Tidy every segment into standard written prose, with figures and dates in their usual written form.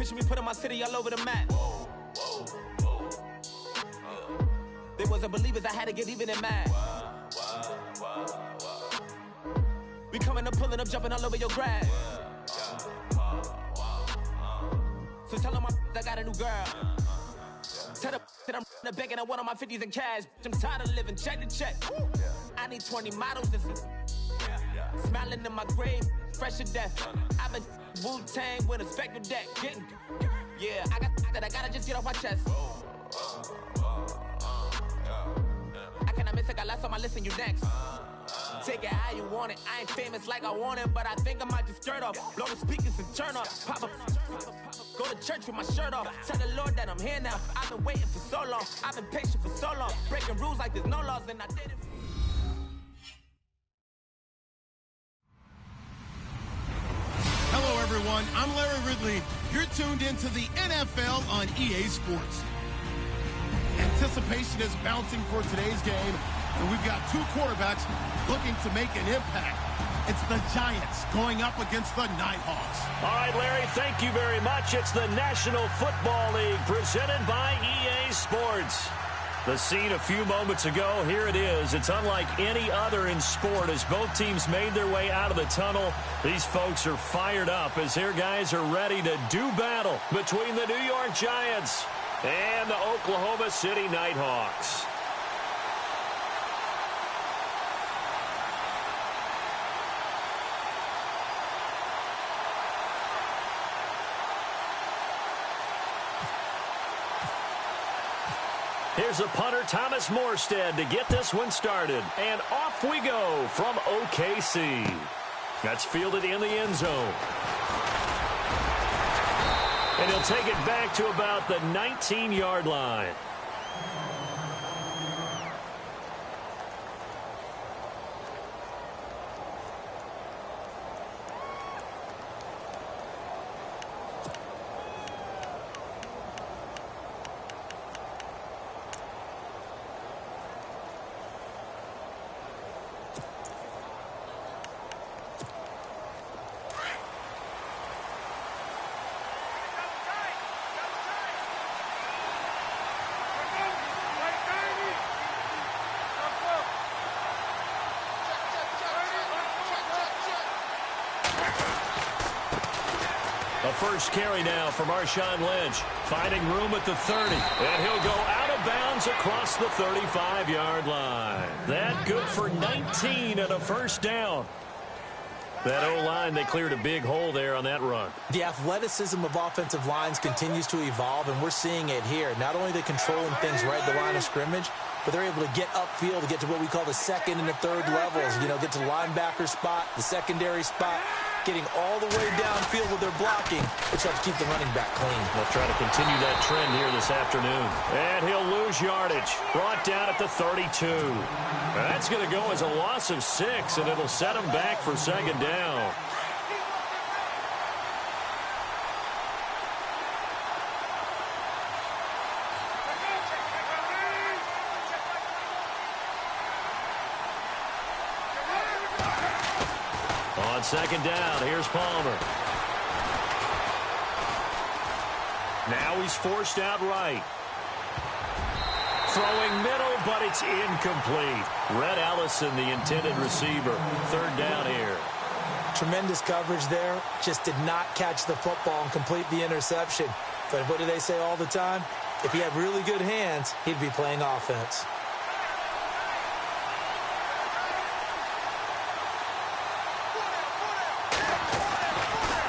Picture me putting my city all over the map. They wasn't believers, I had to get even and mad. We coming up, pulling up, jumping all over your grass. So tell them I got a new girl. Tell them that I'm in the bank and I want all my 50s in cash. I'm tired of living check to check. I need 20 models. This is smiling in my grave, fresh to death. I've been Wu-Tang with a spectral deck. Yeah, I gotta just get off my chest. I cannot miss it, got lots on my list and you next. Take it how you want it. I ain't famous like I want it, but I think I might just skirt off. Blow the speakers and turn up. Pop up. Go to church with my shirt off. Tell the Lord that I'm here now. I've been waiting for so long. I've been patient for so long. Breaking rules like there's no laws, and I did it. Hello, everyone. I'm Larry Ridley. You're tuned into the NFL on EA Sports. Anticipation is bouncing for today's game, and we've got two quarterbacks looking to make an impact. It's the Giants going up against the Nighthawks. All right, Larry, thank you very much. It's the National Football League presented by EA Sports. The scene a few moments ago, here it is. It's unlike any other in sport as both teams made their way out of the tunnel. These folks are fired up as their guys are ready to do battle between the New York Giants and the Oklahoma City Nighthawks. Here's a punter, Thomas Morstead, to get this one started. And off we go from OKC. That's fielded in the end zone. And he'll take it back to about the 19-yard line. A first carry now for Marshawn Lynch, finding room at the 30, and he'll go out of bounds across the 35-yard line. That good for 19 and a first down. That O-line, they cleared a big hole there on that run. The athleticism of offensive lines continues to evolve, and we're seeing it here. Not only are they controlling things right at the line of scrimmage, but they're able to get upfield to get to what we call the second and the third levels. You know, get to the linebacker spot, the secondary spot, getting all the way downfield with their blocking, which helps keep the running back clean. They'll try to continue that trend here this afternoon. And he'll lose yardage. Brought down at the 32. That's going to go as a loss of 6, and it'll set him back for second down. On second down, here's Palmer. Now he's forced out right. Throwing middle, but it's incomplete. Red Allison, the intended receiver. Third down here. Tremendous coverage there. Just did not catch the football and complete the interception. But what do they say all the time? If he had really good hands, he'd be playing offense.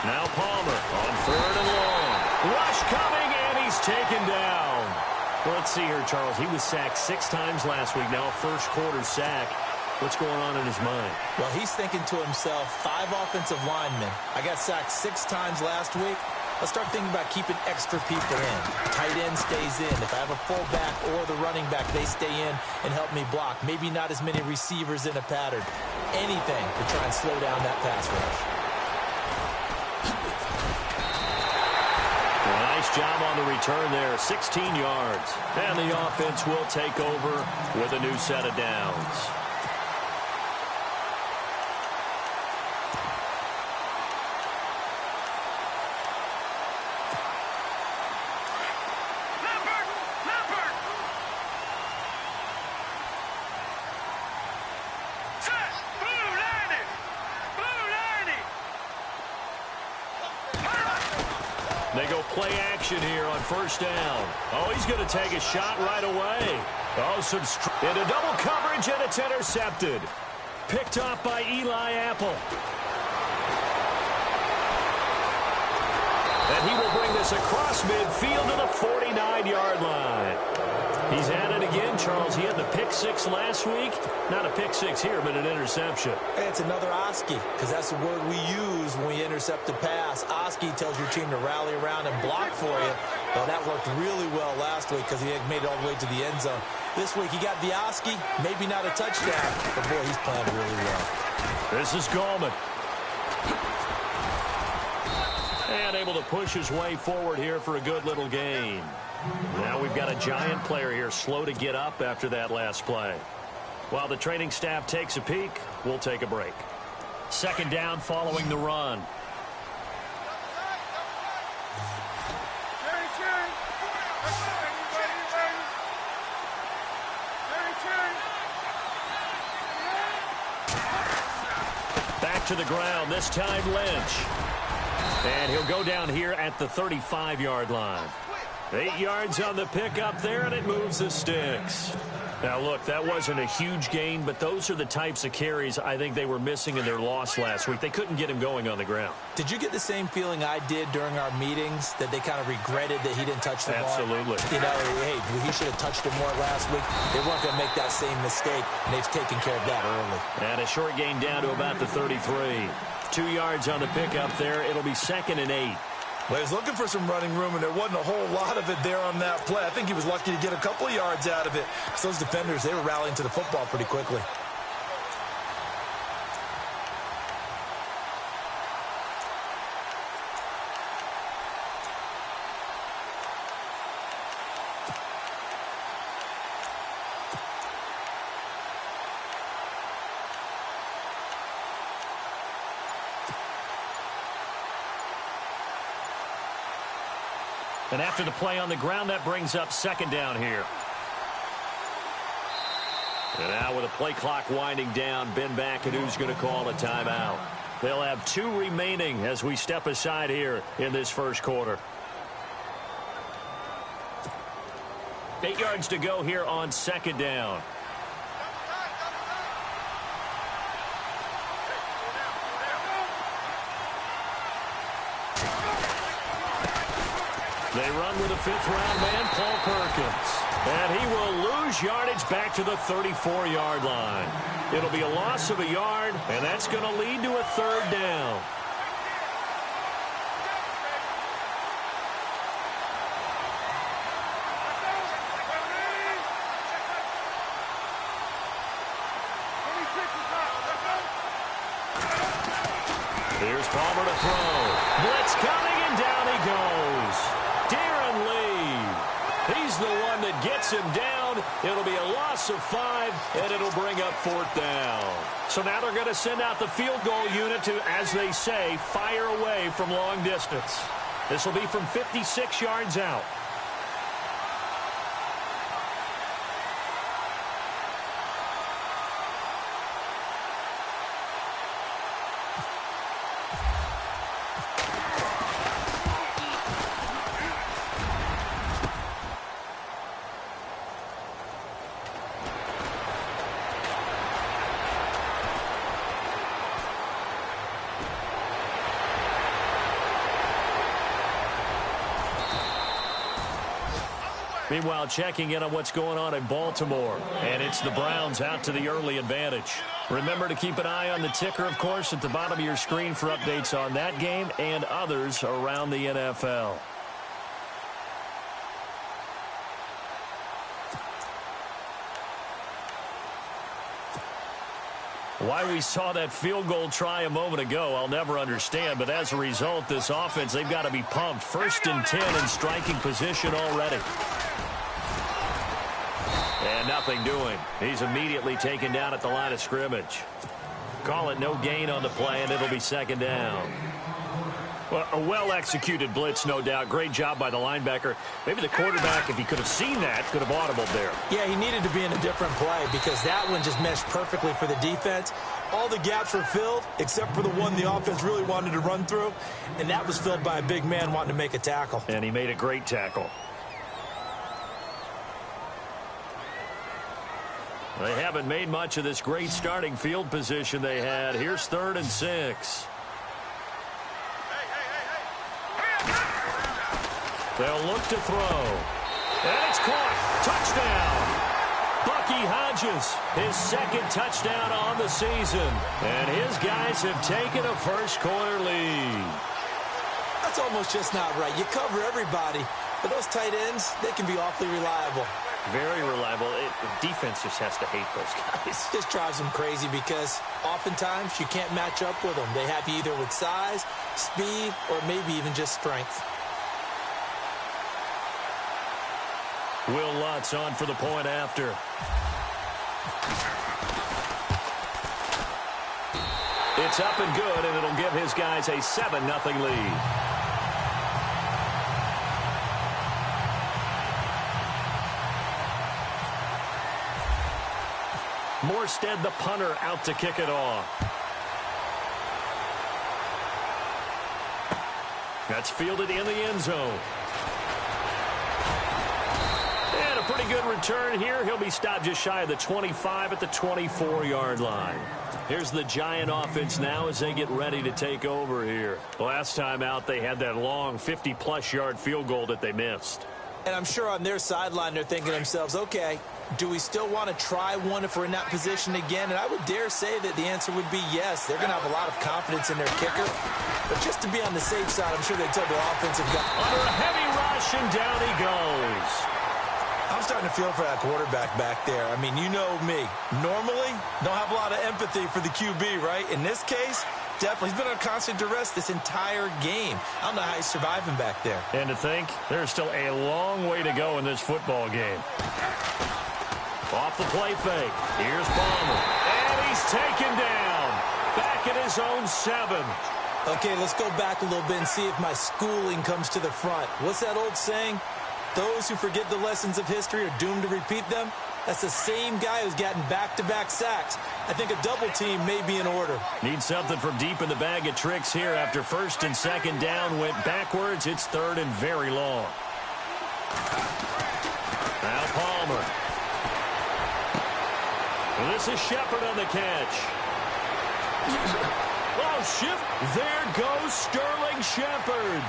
Now Palmer on third and long. Rush coming, and he's taken down. Let's see here, Charles. He was sacked 6 times last week. Now a first quarter sack. What's going on in his mind? Well, he's thinking to himself, 5 offensive linemen. I got sacked 6 times last week. Let's start thinking about keeping extra people in. Tight end stays in. If I have a fullback or the running back, they stay in and help me block. Maybe not as many receivers in a pattern. Anything to try and slow down that pass rush. Nice job on the return there, 16 yards. And the offense will take over with a new set of downs. go play action here on first down. Oh, he's going to take a shot right away. Oh, into double coverage, and it's intercepted. Picked off by Eli Apple. And he will bring this across midfield to the 49-yard line. He's at it again, Charles. He had the pick six last week. Not a pick six here, but an interception. Hey, it's another Oski, because that's the word we use when we intercept a pass. Oski tells your team to rally around and block for you. Well, that worked really well last week because he had made it all the way to the end zone. This week he got the Oski, maybe not a touchdown, but boy, he's playing really well. This is Gallman. And able to push his way forward here for a good little gain. Now we've got a giant player here slow to get up after that last play. While the training staff takes a peek, we'll take a break. Second down following the run. Back to the ground, this time Lynch. And he'll go down here at the 35-yard line. 8 yards on the pickup there, and it moves the sticks. Now, look, that wasn't a huge gain, but those are the types of carries I think they were missing in their loss last week. They couldn't get him going on the ground. Did you get the same feeling I did during our meetings, that they kind of regretted that he didn't touch the ball? Absolutely. You know, hey, he should have touched it more last week. They weren't going to make that same mistake, and they've taken care of that early. And a short gain down to about the 33. 2 yards on the pickup there. It'll be 2nd and 8. Well, he was looking for some running room, and there wasn't a whole lot of it there on that play. I think he was lucky to get a couple of yards out of it, because those defenders, they were rallying to the football pretty quickly. And after the play on the ground, that brings up second down here. And now with the play clock winding down, Ben McAdoo's going to call a timeout. They'll have 2 remaining as we step aside here in this first quarter. 8 yards to go here on second down. They run with a 5th-round man, Paul Perkins. And he will lose yardage back to the 34-yard line. It'll be a loss of a yard, and that's going to lead to a 3rd down. Here's Palmer to throw. Blitz coming, and down he goes. Darren Lee. He's the one that gets him down. It'll be a loss of 5, and it'll bring up 4th down. So now they're going to send out the field goal unit to, as they say, fire away from long distance. This will be from 56 yards out. Meanwhile, checking in on what's going on in Baltimore. And it's the Browns out to the early advantage. Remember to keep an eye on the ticker, of course, at the bottom of your screen for updates on that game and others around the NFL. Why we saw that field goal try a moment ago, I'll never understand. But as a result, this offense, they've got to be pumped. 1st and 10 in striking position already. And nothing doing. He's immediately taken down at the line of scrimmage. Call it no gain on the play, and it'll be 2nd down. Well, a well-executed blitz, no doubt. Great job by the linebacker. Maybe the quarterback, if he could have seen that, could have audibled there. Yeah, he needed to be in a different play because that one just meshed perfectly for the defense. All the gaps were filled except for the one the offense really wanted to run through, and that was filled by a big man wanting to make a tackle. And he made a great tackle. They haven't made much of this great starting field position they had. Here's 3rd and 6. They'll look to throw. And it's caught. Touchdown. Bucky Hodges, his 2nd touchdown on the season. And his guys have taken a first-quarter lead. That's almost just not right. You cover everybody, but those tight ends, they can be awfully reliable. Very reliable. The defense just has to hate those guys. It just drives them crazy because oftentimes you can't match up with them. They have you either with size, speed, or maybe even just strength. Will Lutz on for the point after. It's up and good, and it'll give his guys a 7-0 lead. Morstead, the punter, out to kick it off. That's fielded in the end zone. And a pretty good return here. He'll be stopped just shy of the 25 at the 24-yard line. Here's the Giant offense now as they get ready to take over here. Last time out, they had that long 50-plus yard field goal that they missed. And I'm sure on their sideline they're thinking to themselves, okay, do we still want to try one if we're in that position again? And I would dare say that the answer would be yes. They're going to have a lot of confidence in their kicker. But just to be on the safe side, I'm sure they tell their offensive guy. Under a heavy rush, and down he goes. I'm starting to feel for that quarterback back there. I mean, you know me. Normally, don't have a lot of empathy for the QB, right? In this case, definitely. He's been on constant duress this entire game. I don't know how he's surviving back there. And to think, there's still a long way to go in this football game. Off the play fake. Here's Palmer. And he's taken down. Back at his own 7. Okay, let's go back a little bit and see if my schooling comes to the front. What's that old saying? Those who forget the lessons of history are doomed to repeat them. That's the same guy who's gotten back-to-back sacks. I think a double team may be in order. Need something from deep in the bag of tricks here. After 1st and 2nd down went backwards, it's 3rd and very long. Now Palmer. This is Shepard on the catch. Oh, shift. There goes Sterling Shepard.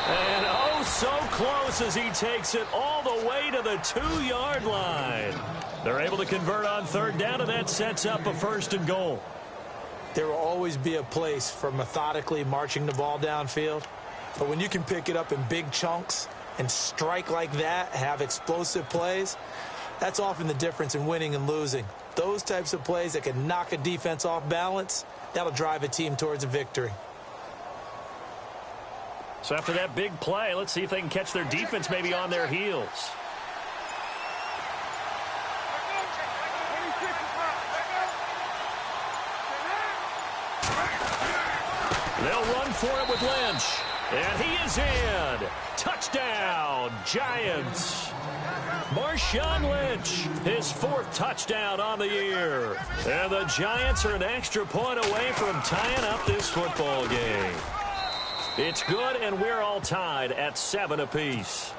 And oh, so close as he takes it all the way to the 2-yard line. They're able to convert on 3rd down, and that sets up a 1st and goal. There will always be a place for methodically marching the ball downfield. But when you can pick it up in big chunks and strike like that, have explosive plays, that's often the difference in winning and losing. Those types of plays that can knock a defense off balance, that'll drive a team towards a victory. So after that big play, let's see if they can catch their defense maybe on their heels. They'll run for it with Lynch. And he is in. Touchdown, Giants. Marshawn Lynch, his 4th touchdown on the year. And the Giants are an extra point away from tying up this football game. It's good, and we're all tied at 7 apiece.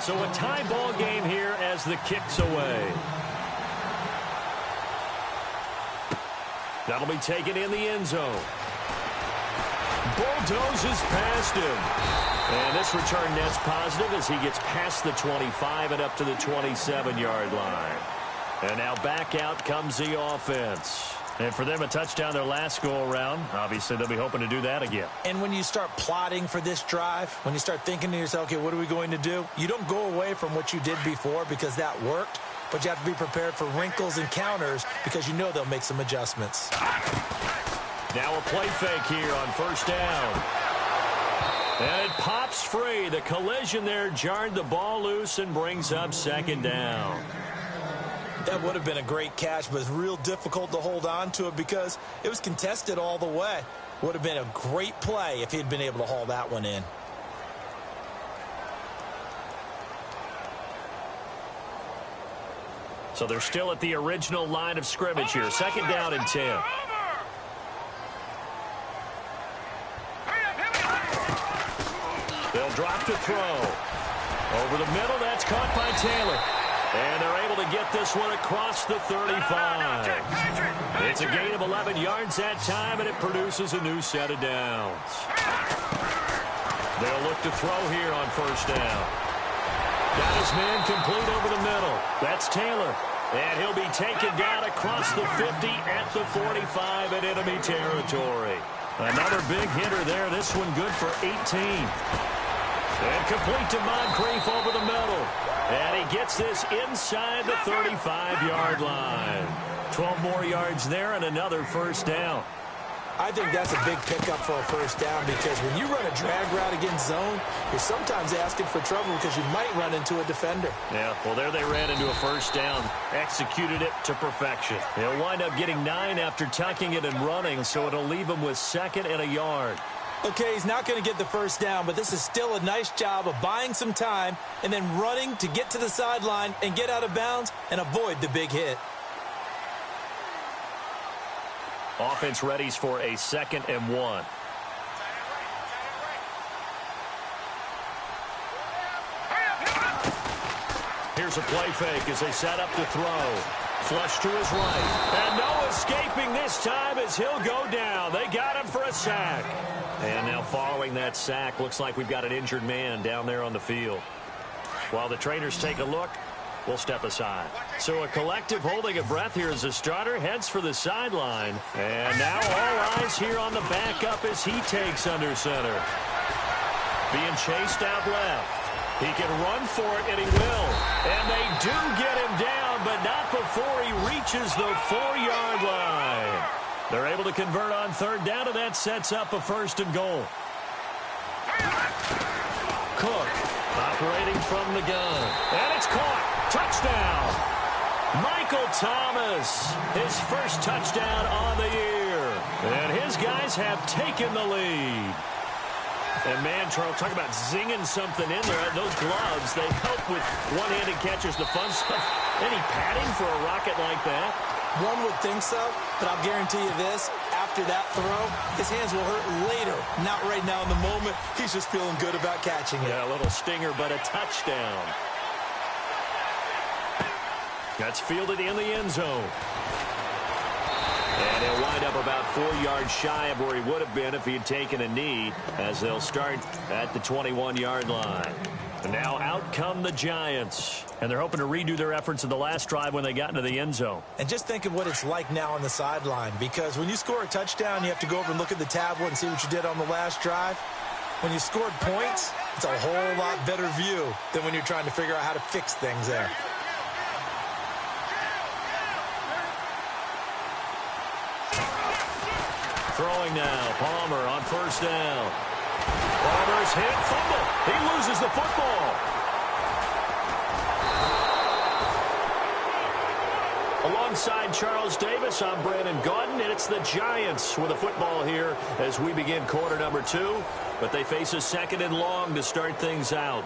So a tie ball game here as the kick's away. That'll be taken in the end zone. Bulldozes past him. And this return net's positive as he gets past the 25 and up to the 27-yard line. And now back out comes the offense. And for them, a touchdown their last go-around. Obviously, they'll be hoping to do that again. And when you start plotting for this drive, when you start thinking to yourself, okay, what are we going to do? You don't go away from what you did before because that worked, but you have to be prepared for wrinkles and counters because you know they'll make some adjustments. Now a play fake here on 1st down. And it pops free. The collision there jarred the ball loose and brings up 2nd down. That would have been a great catch, but it's real difficult to hold on to it because it was contested all the way. Would have been a great play if he'd been able to haul that one in. So they're still at the original line of scrimmage here. 2nd down and 10. They'll drop to throw. Over the middle, that's caught by Taylor. And they're able to get this one across the 35. It's a gain of 11 yards that time, and it produces a new set of downs. They'll look to throw here on 1st down. Got his man complete over the middle. That's Taylor. And he'll be taken down across the 50 at the 45 in enemy territory. Another big hitter there. This one good for 18. And complete to Moncrief over the middle. And he gets this inside the 35-yard line. 12 more yards there and another 1st down. I think that's a big pickup for a 1st down because when you run a drag route against zone, you're sometimes asking for trouble because you might run into a defender. Yeah, well, there they ran into a 1st down, executed it to perfection. They'll wind up getting 9 after tucking it and running, so it'll leave them with 2nd and a yard. Okay, he's not going to get the 1st down, but this is still a nice job of buying some time and then running to get to the sideline and get out of bounds and avoid the big hit. Offense readies for a 2nd and 1. Here's a play fake as they set up to throw. Flush to his right. And no escaping this time as he'll go down. They got him for a sack. And now following that sack, looks like we've got an injured man down there on the field. While the trainers take a look, we'll step aside. So a collective holding of breath here as the starter heads for the sideline. And now all eyes here on the backup as he takes under center. Being chased out left. He can run for it, and he will. And they do get him down, but not before he reaches the 4-yard line. They're able to convert on 3rd down, and that sets up a 1st and goal. Cook operating from the gun. And it's caught. Touchdown. Michael Thomas, his 1st touchdown on the year. And his guys have taken the lead. And, man, Charles, talk about zinging something in there. Those gloves, they help with one-handed catches, the fun stuff. Any padding for a rocket like that? One would think so, but I'll guarantee you this. After that throw, his hands will hurt later. Not right now in the moment. He's just feeling good about catching it. Yeah, a little stinger, but a touchdown. That's fielded in the end zone. And he'll wind up about 4 yards shy of where he would have been if he had taken a knee, as they'll start at the 21-yard line. And now out come the Giants. And they're hoping to redo their efforts in the last drive when they got into the end zone. And just think of what it's like now on the sideline, because when you score a touchdown, you have to go over and look at the tablet and see what you did on the last drive. When you scored points, it's a whole lot better view than when you're trying to figure out how to fix things there. Throwing now, Palmer on 1st down. Palmer's hit, fumble. He loses the football. Alongside Charles Davis, I'm Brandon Gaudin, and it's the Giants with the football here as we begin quarter number 2. But they face a 2nd and long to start things out.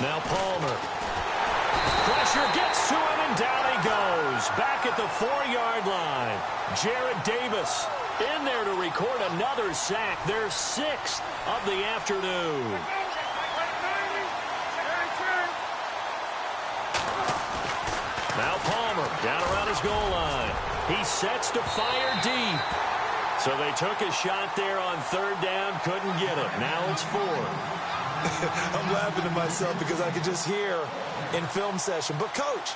Now Palmer. Pressure gets to him, and down he goes. Back at the 4-yard line. Jared Davis in there to record another sack. Their 6th of the afternoon. Now Palmer down around his goal line. He sets to fire deep. So they took a shot there on 3rd down, couldn't get it. Now it's 4th. I'm laughing to myself because I could just hear in film session. But, Coach,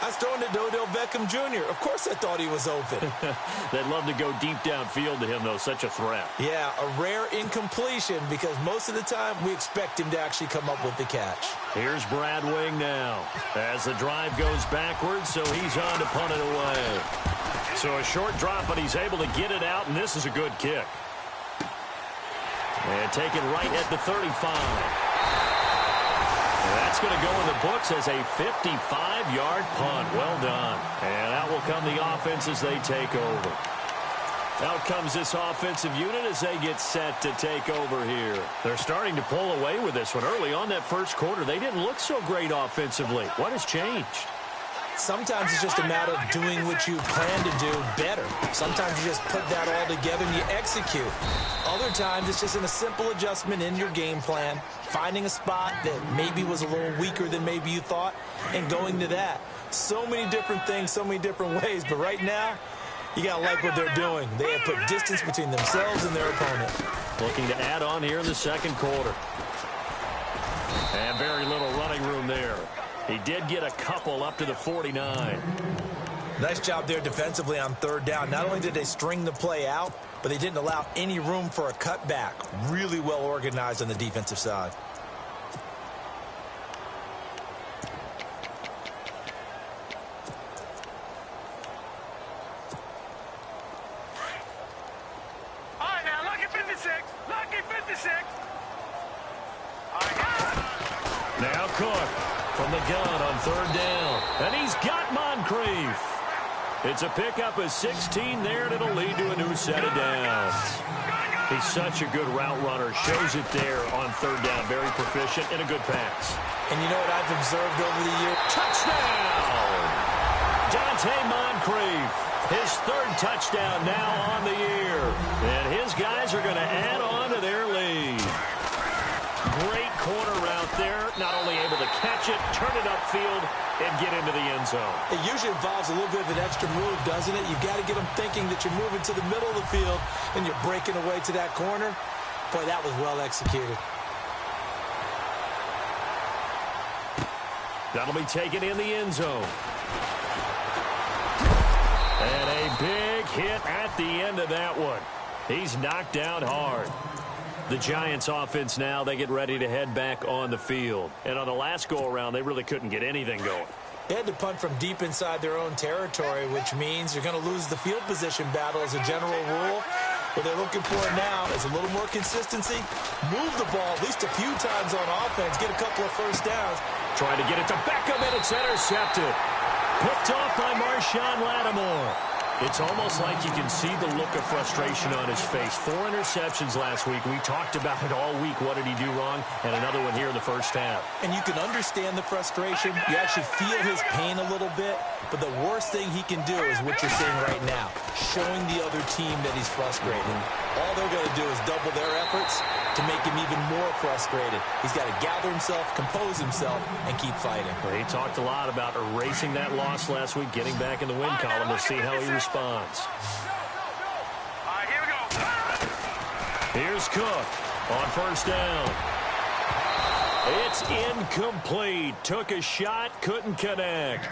I was throwing to Odell Beckham Jr. Of course I thought he was open. They'd love to go deep downfield to him, though. Such a threat. Yeah, a rare incompletion because most of the time we expect him to actually come up with the catch. Here's Brad Wing now as the drive goes backwards, so he's on to punt it away. So a short drop, but he's able to get it out, and this is a good kick. And take it right at the 35. And that's going to go in the books as a 55-yard punt. Well done. And out will come the offense as they take over. Out comes this offensive unit as they get set to take over here. They're starting to pull away with this one. Early on that first quarter, they didn't look so great offensively. What has changed? Sometimes it's just a matter of doing what you plan to do better. Sometimes you just put that all together and you execute. Other times it's just in a simple adjustment in your game plan, finding a spot that maybe was a little weaker than maybe you thought, and going to that. So many different things, so many different ways, but right now, you got to like what they're doing. They have put distance between themselves and their opponent. Looking to add on here in the second quarter. And very little running room there. He did get a couple up to the 49. Nice job there defensively on third down. Not only did they string the play out, but they didn't allow any room for a cutback. Really well organized on the defensive side. All right, now, lucky 56. Lucky 56. Now Cook from the gun on third down. And he's got Moncrief. It's a pickup of 16 there, and it'll lead to a new set of downs. He's such a good route runner. Shows it there on third down. Very proficient and a good pass. And you know what I've observed over the years? Touchdown! Dante Moncrief. His third touchdown now on the year. And his guys are going to add on to their lead. Great corner route there. Not only able to catch it, turn it upfield, and get into the end zone. It usually involves a little bit of an extra move, doesn't it? You've got to get them thinking that you're moving to the middle of the field and you're breaking away to that corner. Boy, that was well executed. That'll be taken in the end zone. And a big hit at the end of that one. He's knocked down hard. The Giants offense now, they get ready to head back on the field. And on the last go-around, they really couldn't get anything going. They had to punt from deep inside their own territory, which means you're going to lose the field position battle as a general rule. What they're looking for now is a little more consistency, move the ball at least a few times on offense, get a couple of first downs. Trying to get it to Beckham, and it's intercepted. Picked off by Marshawn Lattimore. It's almost like you can see the look of frustration on his face. 4 interceptions last week. We talked about it all week. What did he do wrong? And another one here in the first half. And you can understand the frustration. You actually feel his pain a little bit. But the worst thing he can do is what you're seeing right now, showing the other team that he's frustrated. All they're going to do is double their efforts to make him even more frustrated. He's got to gather himself, compose himself, and keep fighting. Well, he talked a lot about erasing that loss last week, getting back in the win column. We'll see how he responds. All right, here we go. Here's Cook on first down. It's incomplete. Took a shot, couldn't connect.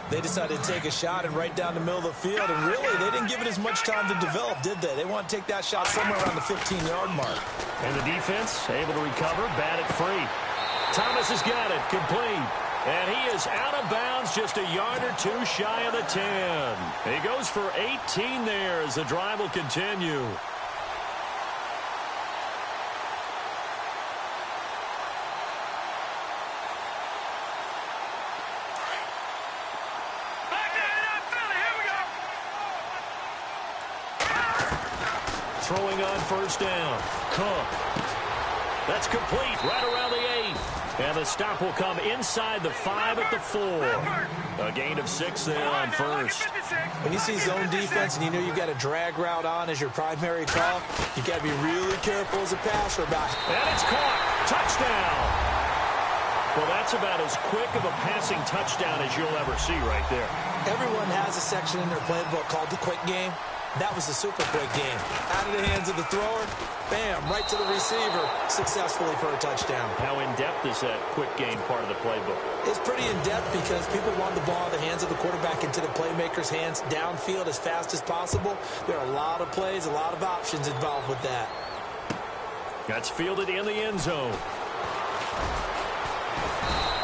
They decided to take a shot and right down the middle of the field, and really, they didn't give it as much time to develop, did they? They want to take that shot somewhere around the 15-yard mark. And the defense able to recover, bat it free. Thomas has got it, complete. And he is out of bounds, just a yard or two shy of the 10. He goes for 18 there as the drive will continue. Throwing on first down. Cook. That's complete right around the 8. And the stop will come inside the 5 at the 4. A gain of 6 there on first. When you see zone defense and you know you've got a drag route on as your primary call, you've got to be really careful as a passer about it. And it's caught. Touchdown. Well, that's about as quick of a passing touchdown as you'll ever see right there. Everyone has a section in their playbook called the quick game. That was a super quick game. Out of the hands of the thrower, bam, right to the receiver, successfully for a touchdown. How in-depth is that quick game part of the playbook? It's pretty in-depth because people want the ball in the hands of the quarterback into the playmaker's hands downfield as fast as possible. There are a lot of plays, a lot of options involved with that. That's fielded in the end zone.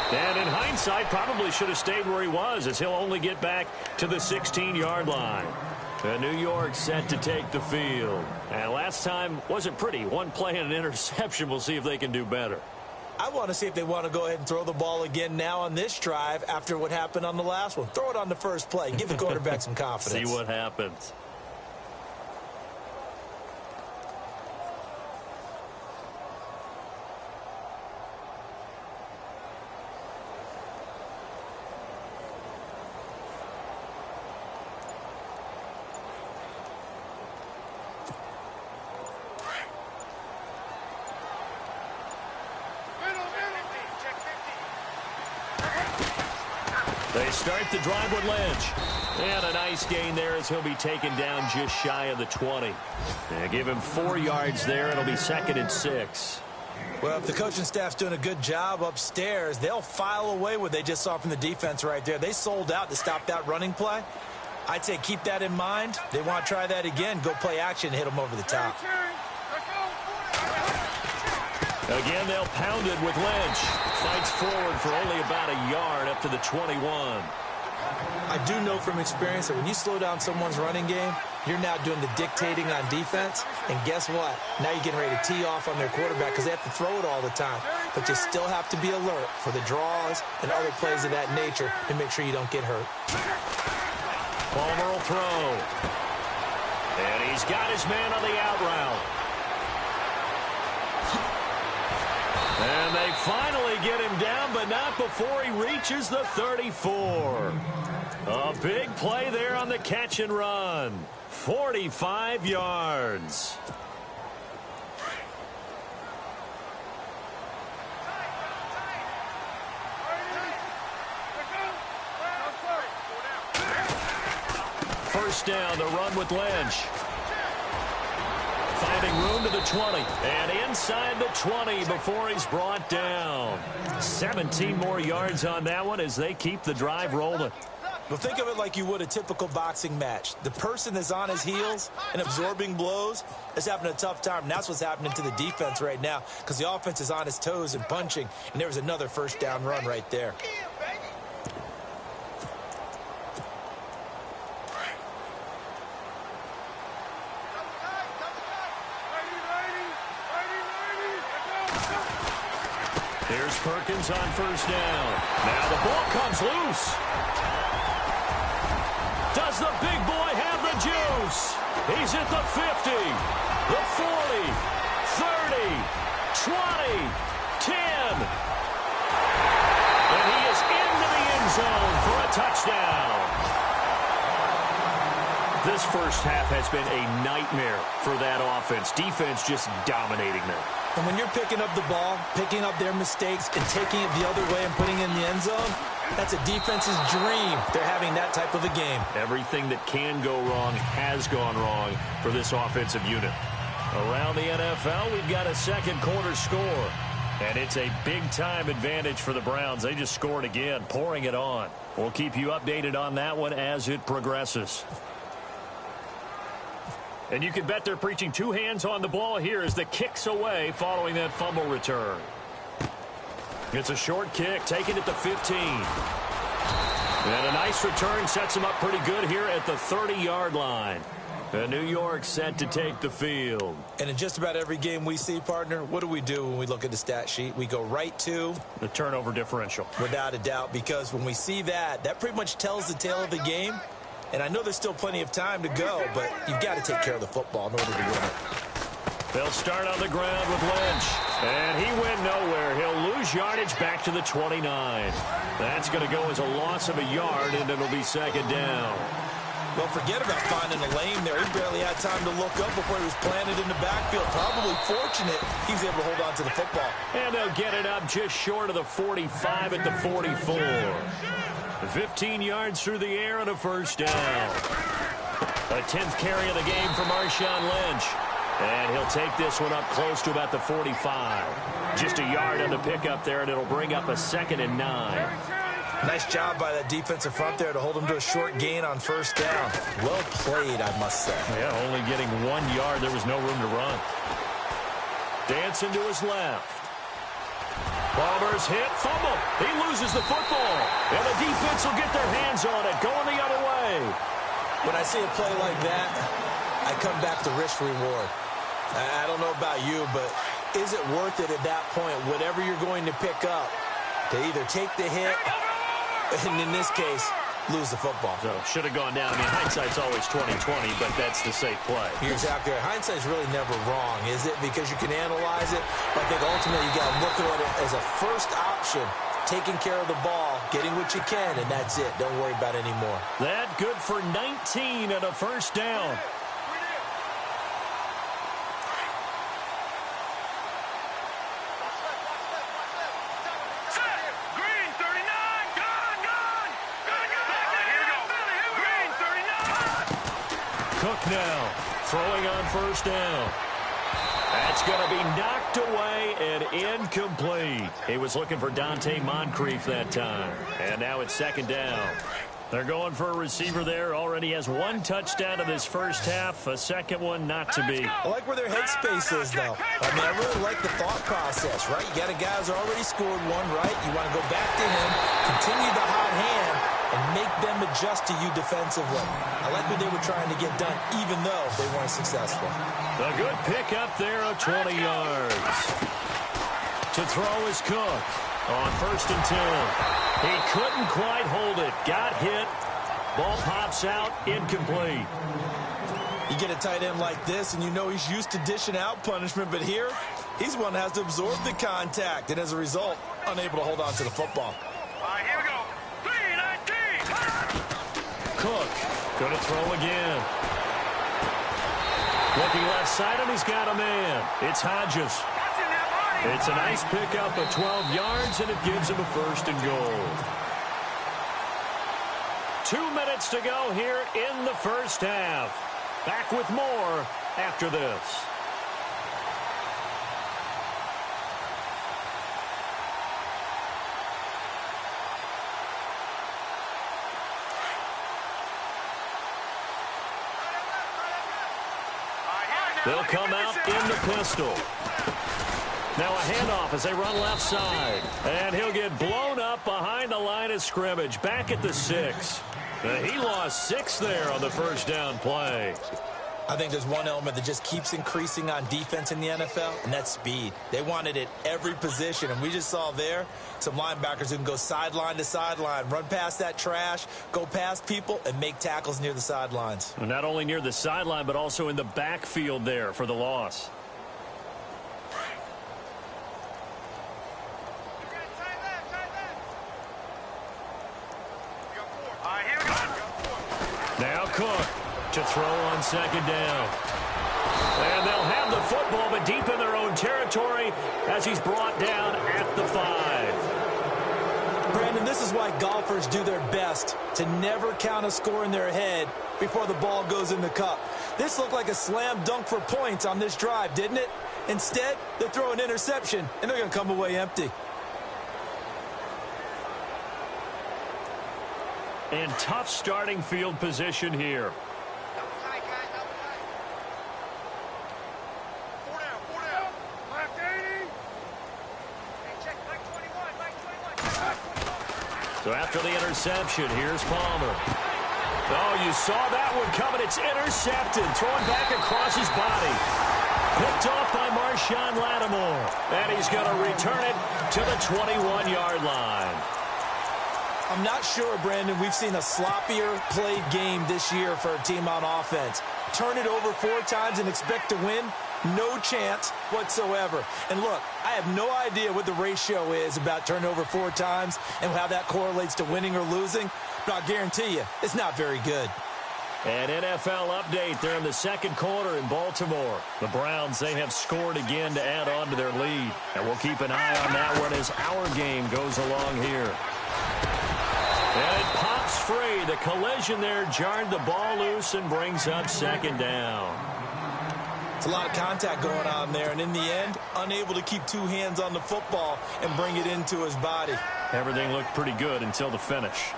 And in hindsight, probably should have stayed where he was, as he'll only get back to the 16-yard line. New York set to take the field. And last time wasn't pretty. One play and an interception. We'll see if they can do better. I want to see if they want to go ahead and throw the ball again now on this drive after what happened on the last one. Throw it on the first play. Give the quarterback some confidence. See what happens. They start the drive with Lynch. And a nice gain there as he'll be taken down just shy of the 20. They give him 4 yards there. It'll be 2nd and 6. Well, if the coaching staff's doing a good job upstairs, they'll file away what they just saw from the defense right there. They sold out to stop that running play. I'd say keep that in mind. They want to try that again. Go play action and hit them over the top. Again, they'll pound it with Lynch. Fights forward for only about a yard up to the 21. I do know from experience that when you slow down someone's running game, you're now doing the dictating on defense. And guess what? Now you're getting ready to tee off on their quarterback because they have to throw it all the time. But you still have to be alert for the draws and other plays of that nature to make sure you don't get hurt. Palmer will throw. And he's got his man on the out route. And they finally get him down, but not before he reaches the 34. A big play there on the catch and run. 45 yards. First down, the run with Lynch. Finding room to the 20. And inside the 20 before he's brought down. 17 more yards on that one as they keep the drive rolling. Well, think of it like you would a typical boxing match. The person that's on his heels and absorbing blows is having a tough time. And that's what's happening to the defense right now because the offense is on his toes and punching. And there was another first down run right there. Here's Perkins on first down. Now the ball comes loose. Does the big boy have the juice? He's at the 50, the 40, 30, 20, 10. And he is into the end zone for a touchdown. This first half has been a nightmare for that offense. Defense just dominating them. And when you're picking up the ball, picking up their mistakes, and taking it the other way and putting it in the end zone, that's a defense's dream. They're having that type of a game. Everything that can go wrong has gone wrong for this offensive unit. Around the NFL, we've got a second quarter score. And it's a big-time advantage for the Browns. They just scored again, pouring it on. We'll keep you updated on that one as it progresses. And you can bet they're preaching 2 hands on the ball here as the kick's away following that fumble return. It's a short kick, taken at the 15. And a nice return sets him up pretty good here at the 30-yard line. And New York set to take the field. And in just about every game we see, partner, what do we do when we look at the stat sheet? We go right to the turnover differential. Without a doubt, because when we see that, that pretty much tells the tale of the game. And I know there's still plenty of time to go, but you've got to take care of the football in order to win it. They'll start on the ground with Lynch. And he went nowhere. He'll lose yardage back to the 29. That's going to go as a loss of a yard, and it'll be second down. Well, forget about finding a lane there. He barely had time to look up before he was planted in the backfield. Probably fortunate he was able to hold on to the football. And they'll get it up just short of the 45 at the 44. 15 yards through the air and a first down. A 10th carry of the game for Marshawn Lynch. And he'll take this one up close to about the 45. Just a yard on the pickup there, and it'll bring up a 2nd and 9. Nice job by that defensive front there to hold him to a short gain on first down. Well played, I must say. Yeah, only getting 1 yard. There was no room to run. Dancing to his left. Palmer's hit, fumble. He loses the football. And the defense will get their hands on it, going the other way. When I see a play like that, I come back to risk-reward. I don't know about you, but is it worth it at that point, whatever you're going to pick up, to either take the hit, and in this case, lose the football? So, should have gone down. I mean, hindsight's always 20/20, but that's the safe play. You're exactly right. Hindsight's really never wrong, is it? Because you can analyze it, but I think ultimately you got to look at it as a first option, taking care of the ball, getting what you can, and that's it. Don't worry about it anymore. That good for 19 and a first down. Cook now, throwing on first down. That's going to be knocked away and incomplete. He was looking for Dante Moncrief that time. And now it's 2nd down. They're going for a receiver there. Already has 1 touchdown in this first half. A second one not to be. I like where their headspace is, though. I mean, I really like the thought process, right? You got a guy who's already scored 1, right? You want to go back to him, continue the hot hand, and make them adjust to you defensively. I like what they were trying to get done, even though they weren't successful. A good pick up there of 20 yards. To throw is Cook on 1st and 10. He couldn't quite hold it. Got hit. Ball pops out. Incomplete. You get a tight end like this, and you know he's used to dishing out punishment, but here, he's one that has to absorb the contact, and as a result, unable to hold on to the football. All right, here we go. 3-19. Cook going to throw again. Looking left side, and he's got a man. It's Hodges. It's a nice pickup of 12 yards, and it gives him a 1st and goal. 2 minutes to go here in the first half. Back with more after this. They'll come out in the pistol. Now a handoff as they run left side. And he'll get blown up behind the line of scrimmage. Back at the 6. He lost 6 there on the first down play. I think there's one element that just keeps increasing on defense in the NFL, and that's speed. They want it at every position, and we just saw there some linebackers who can go sideline to sideline, run past that trash, go past people, and make tackles near the sidelines. And not only near the sideline, but also in the backfield there for the loss. Now Cook to throw on 2nd down. And they'll have the football, but deep in their own territory as he's brought down at the 5. Brandon, this is why golfers do their best to never count a score in their head before the ball goes in the cup. This looked like a slam dunk for points on this drive, didn't it? Instead, they throw an interception, and they're going to come away empty. And tough starting field position here. So after the interception, here's Palmer. Oh, you saw that one coming. It's intercepted. Throwing back across his body. Picked off by Marshawn Lattimore. And he's going to return it to the 21-yard line. I'm not sure, Brandon, we've seen a sloppier played game this year for a team on offense. Turn it over 4 times and expect to win? No chance whatsoever. And look, I have no idea what the ratio is about turnover 4 times and how that correlates to winning or losing, but I'll guarantee you it's not very good. An NFL update there in the second quarter in Baltimore. The Browns, they have scored again to add on to their lead. And we'll keep an eye on that one as our game goes along here. And it pops free. The collision there jarred the ball loose and brings up second down. It's a lot of contact going on there, and in the end, unable to keep two hands on the football and bring it into his body. Everything looked pretty good until the finish.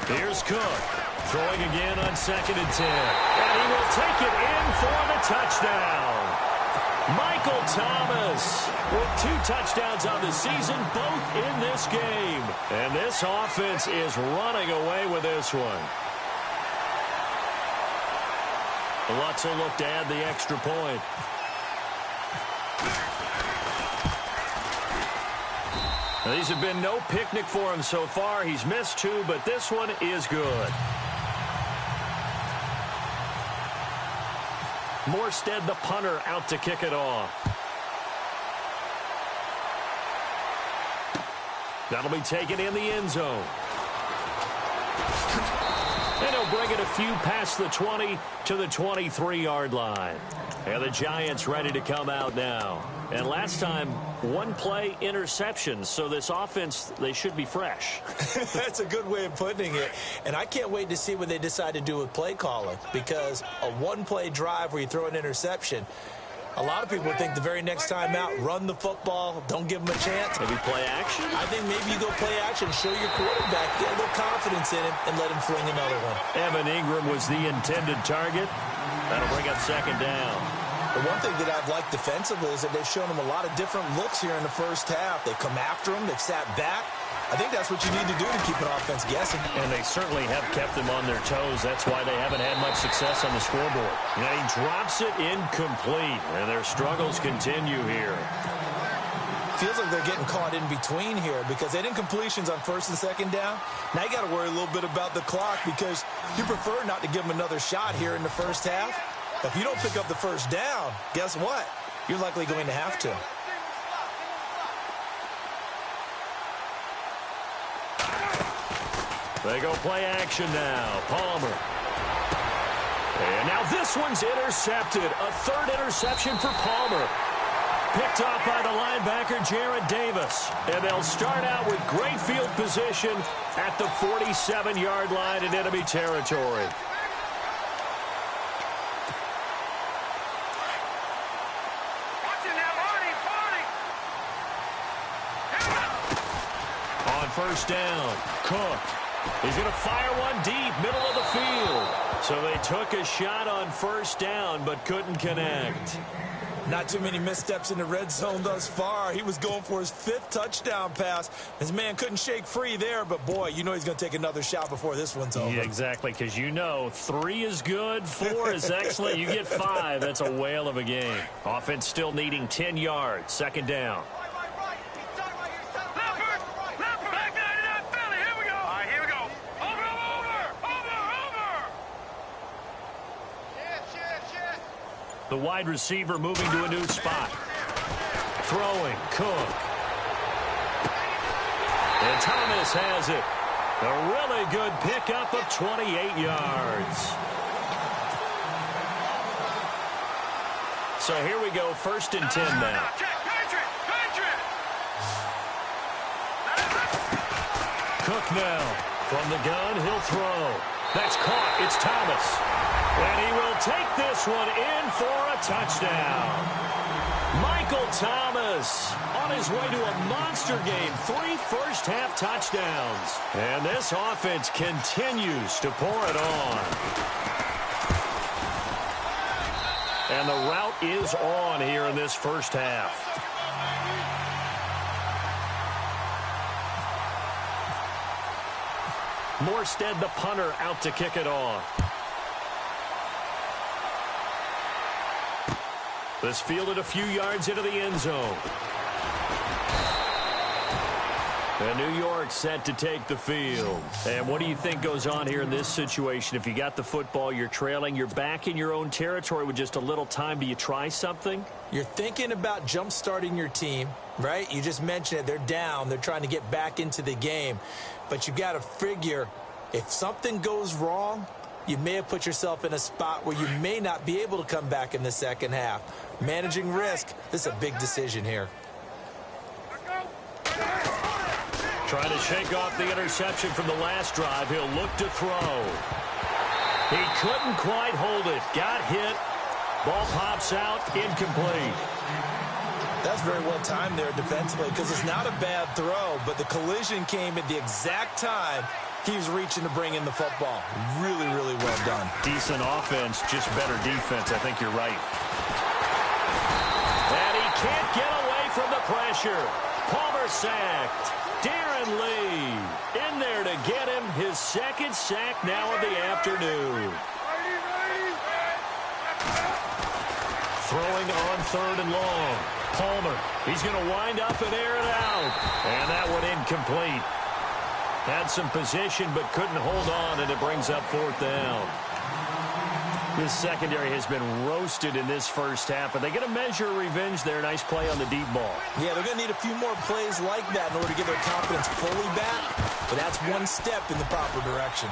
Here's Cook, throwing again on 2nd and 10. And he will take it in for the touchdown. Michael Thomas with 2 touchdowns on the season, both in this game. And this offense is running away with this one. Lutz will look to add the extra point. Now, these have been no picnic for him so far. He's missed 2, but this one is good. Morstead, the punter, out to kick it off. That'll be taken in the end zone. And he'll bring it a few past the 20 to the 23-yard line. And the Giants ready to come out now. And last time, 1 play interception. So this offense, they should be fresh. That's a good way of putting it. And I can't wait to see what they decide to do with play calling. Because a 1-play drive where you throw an interception, a lot of people think the very next time out, run the football, don't give them a chance. Maybe play action? I think maybe you go play action, show your quarterback, get a little confidence in him, and let him fling another one. Evan Ingram was the intended target. That'll bring up second down. The one thing that I've liked defensively is that they've shown him a lot of different looks here in the first half. They've come after him. They've sat back. I think that's what you need to do to keep an offense guessing. And they certainly have kept them on their toes. That's why they haven't had much success on the scoreboard. And he drops it incomplete, and their struggles continue here. Feels like they're getting caught in between here because they didn't completions on 1st and 2nd down. Now you got to worry a little bit about the clock because you prefer not to give them another shot here in the first half. But if you don't pick up the first down, guess what? You're likely going to have to. They go play action now. Palmer. And now this one's intercepted. A 3rd interception for Palmer. Picked off by the linebacker, Jared Davis. And they'll start out with great field position at the 47-yard line in enemy territory. On 1st down, Cook. He's going to fire one deep, middle of the field. So they took a shot on 1st down, but couldn't connect. Not too many missteps in the red zone thus far. He was going for his 5th touchdown pass. His man couldn't shake free there, but boy, you know he's going to take another shot before this one's over. Yeah, exactly, because you know 3 is good, 4 is excellent. You get 5, that's a whale of a game. Offense still needing 10 yards, 2nd down. The wide receiver moving to a new spot. Throwing, Cook. And Thomas has it. A really good pickup of 28 yards. So here we go, 1st and 10 now. Cook now. From the gun, he'll throw. That's caught. It's Thomas. And he will take this one in for a touchdown. Michael Thomas on his way to a monster game. 3 first-half touchdowns. And this offense continues to pour it on. And the route is on here in this first half. Morstead, the punter, out to kick it off. This fielded a few yards into the end zone. And New York set to take the field. And what do you think goes on here in this situation? If you got the football, you're trailing, you're back in your own territory with just a little time. Do you try something? You're thinking about jump-starting your team, right? You just mentioned it. They're down. They're trying to get back into the game. But you got to figure if something goes wrong, you may have put yourself in a spot where you may not be able to come back in the second half. Managing risk, this is a big decision here. Trying to shake off the interception from the last drive. He'll look to throw. He couldn't quite hold it. Got hit. Ball pops out. Incomplete. That's very well timed there defensively because it's not a bad throw, but the collision came at the exact time he was reaching to bring in the football. Really, really well done. Decent offense, just better defense. I think you're right. And he can't get away from the pressure. Palmer sacked. Darren Lee in there to get him his second sack now of the afternoon. Throwing on 3rd and long. Palmer, he's going to wind up and air it out. And that one incomplete. Had some position but couldn't hold on, and it brings up 4th down. This secondary has been roasted in this first half, but they get a measure of revenge there. Nice play on the deep ball. Yeah, they're going to need a few more plays like that in order to get their confidence fully back, but that's one step in the proper direction.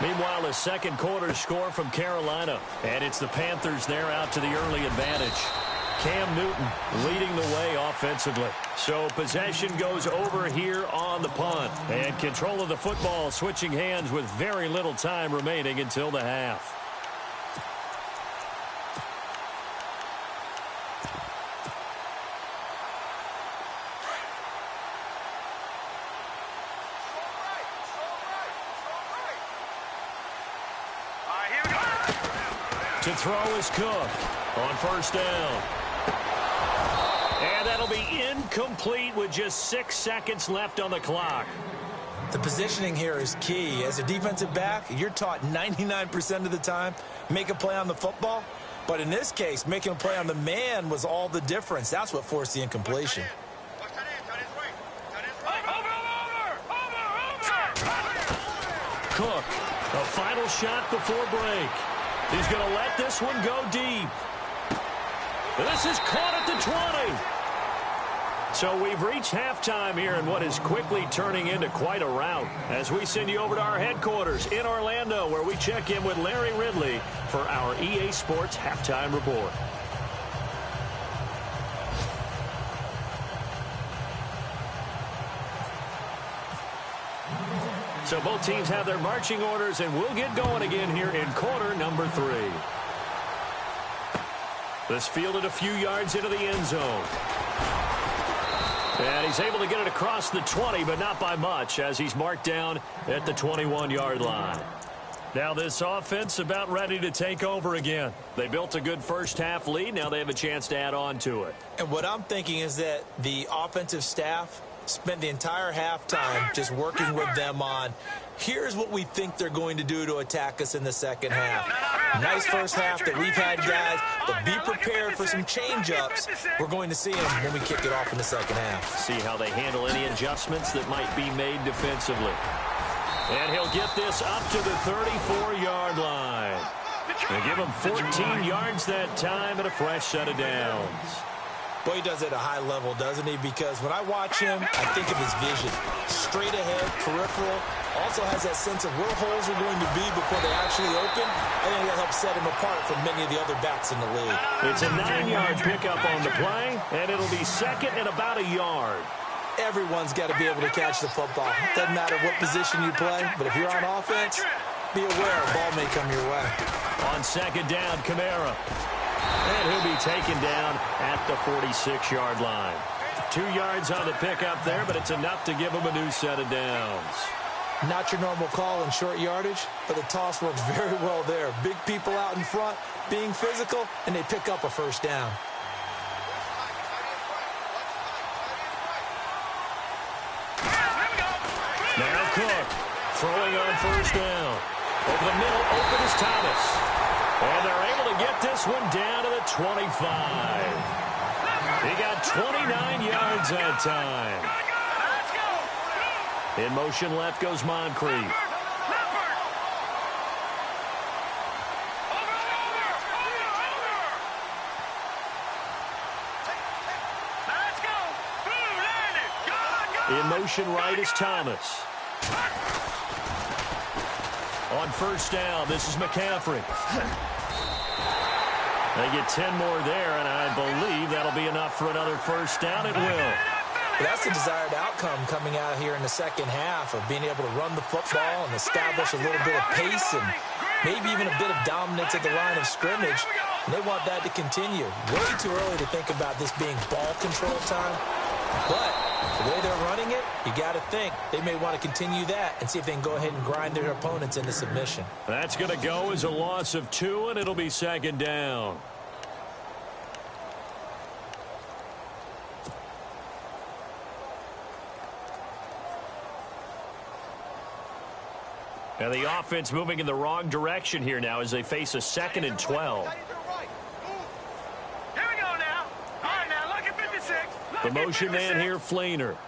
Meanwhile, a second quarter score from Carolina, and it's the Panthers there out to the early advantage. Cam Newton leading the way offensively. So possession goes over here on the punt, and control of the football switching hands with very little time remaining until the half. To throw is Cook on 1st down. And that'll be incomplete with just 6 seconds left on the clock. The positioning here is key. As a defensive back, you're taught 99% of the time, make a play on the football. But in this case, making a play on the man was all the difference. That's what forced the incompletion. Cook, a final shot before break. He's going to let this one go deep. This is caught at the 20. So we've reached halftime here in what is quickly turning into quite a rout as we send you over to our headquarters in Orlando, where we check in with Larry Ridley for our EA Sports Halftime Report. So both teams have their marching orders, and we'll get going again here in quarter number 3. This fielded a few yards into the end zone. And he's able to get it across the 20, but not by much, as he's marked down at the 21-yard line. Now this offense about ready to take over again. They built a good first half lead. Now they have a chance to add on to it. And what I'm thinking is that the offensive staff spent the entire halftime just working with them on, here's what we think they're going to do to attack us in the second half. Nice first half that we've had, guys, but be prepared for some change-ups. We're going to see them when we kick it off in the second half. See how they handle any adjustments that might be made defensively. And he'll get this up to the 34-yard line. They give him 14 yards that time and a fresh set of downs. Boy, he does it at a high level, doesn't he? Because when I watch him, I think of his vision. Straight ahead, peripheral. Also has that sense of where holes are going to be before they actually open. I think that helps set him apart from many of the other backs in the league. It's a 9-yard pickup on the play, and it'll be second and about a yard. Everyone's got to be able to catch the football. Doesn't matter what position you play, but if you're on offense, be aware a ball may come your way. On second down, Kamara. And he'll be taken down at the 46-yard line. 2 yards on the pickup there, but it's enough to give him a new set of downs. Not your normal call in short yardage, but the toss works very well there. Big people out in front, being physical, and they pick up a first down. Now Cook throwing on first down. Over the middle, open is Thomas. And they're able to get this one down to the 25. He got 29 yards that time. In motion left goes Moncrief. In motion right is Thomas. On first down, this is McCaffrey. They get 10 more there, and I believe that'll be enough for another first down. It will. Well, that's the desired outcome coming out here in the second half of being able to run the football and establish a little bit of pace and maybe even a bit of dominance at the line of scrimmage. And they want that to continue. Way too early to think about this being ball control time. But the way they're running it, you got to think they may want to continue that and see if they can go ahead and grind their opponents into submission. That's going to go as a loss of 2, and it'll be second down. And the offense moving in the wrong direction here now as they face a 2nd and 12. Here we go now. All right, now, look at 56. The motion man here, Fleener.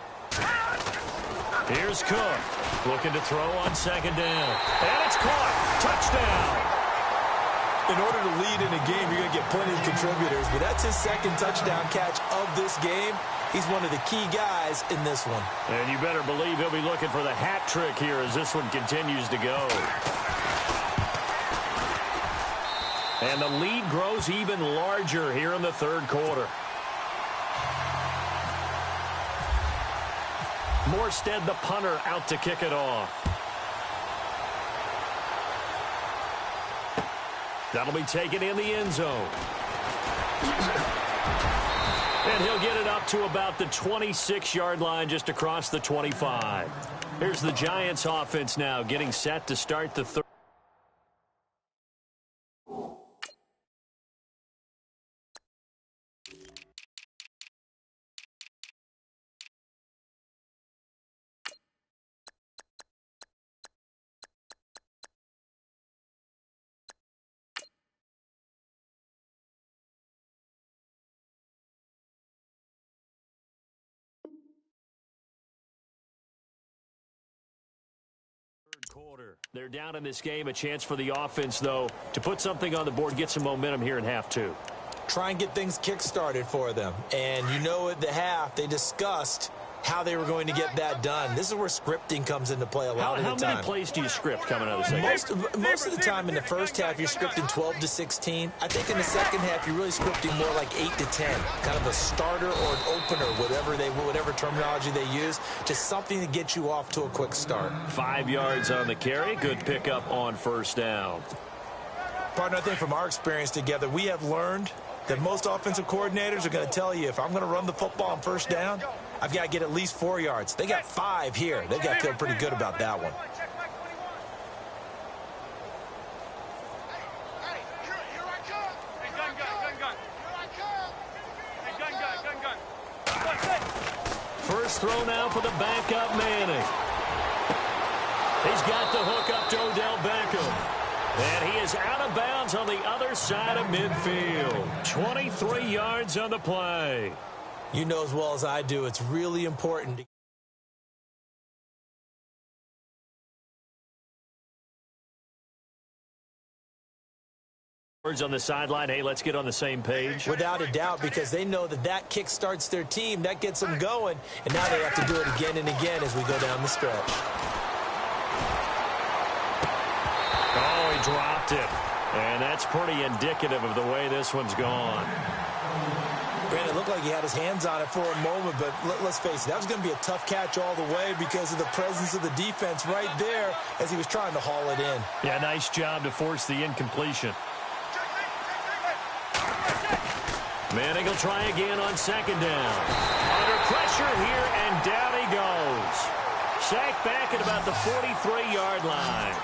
Here's Cook. Looking to throw on 2nd down. And it's caught. Touchdown. In order to lead in a game, you're going to get plenty of contributors, but that's his 2nd touchdown catch of this game. He's one of the key guys in this one. And you better believe he'll be looking for the hat trick here as this one continues to go. And the lead grows even larger here in the 3rd quarter. Morstead, the punter, out to kick it off. That'll be taken in the end zone. And he'll get it up to about the 26-yard line, just across the 25. Here's the Giants offense now getting set to start the 3rd. Quarter. They're down in this game. A chance for the offense, though, to put something on the board, get some momentum here in half 2. Try and get things kick-started for them. And you know at the half, they discussed how they were going to get that done. This is where scripting comes into play a lot of the time. How many plays do you script coming out of the second? Most of the time in the first half, you're scripting 12 to 16. I think in the second half, you're really scripting more like 8 to 10. Kind of a starter or an opener, whatever terminology they use. Just something to get you off to a quick start. 5 yards on the carry. Good pickup on first down. Partner, I think from our experience together, we have learned that most offensive coordinators are going to tell you, if I'm going to run the football on first down, I've got to get at least 4 yards. They got 5 here. They've got to feel pretty good about that one. First throw now for the backup Manning. He's got the hook up to Odell Beckham. And he is out of bounds on the other side of midfield. 23 yards on the play. You know as well as I do, it's really important to words on the sideline, hey, let's get on the same page. Without a doubt, because they know that that kick starts their team, that gets them going, and now they have to do it again and again as we go down the stretch. Oh, he dropped it. And that's pretty indicative of the way this one's gone. Brandon, it looked like he had his hands on it for a moment, but let's face it, that was going to be a tough catch all the way because of the presence of the defense right there as he was trying to haul it in. Yeah, nice job to force the incompletion. Manning will try again on second down. Under pressure here, and down he goes. Sacked back at about the 43-yard line.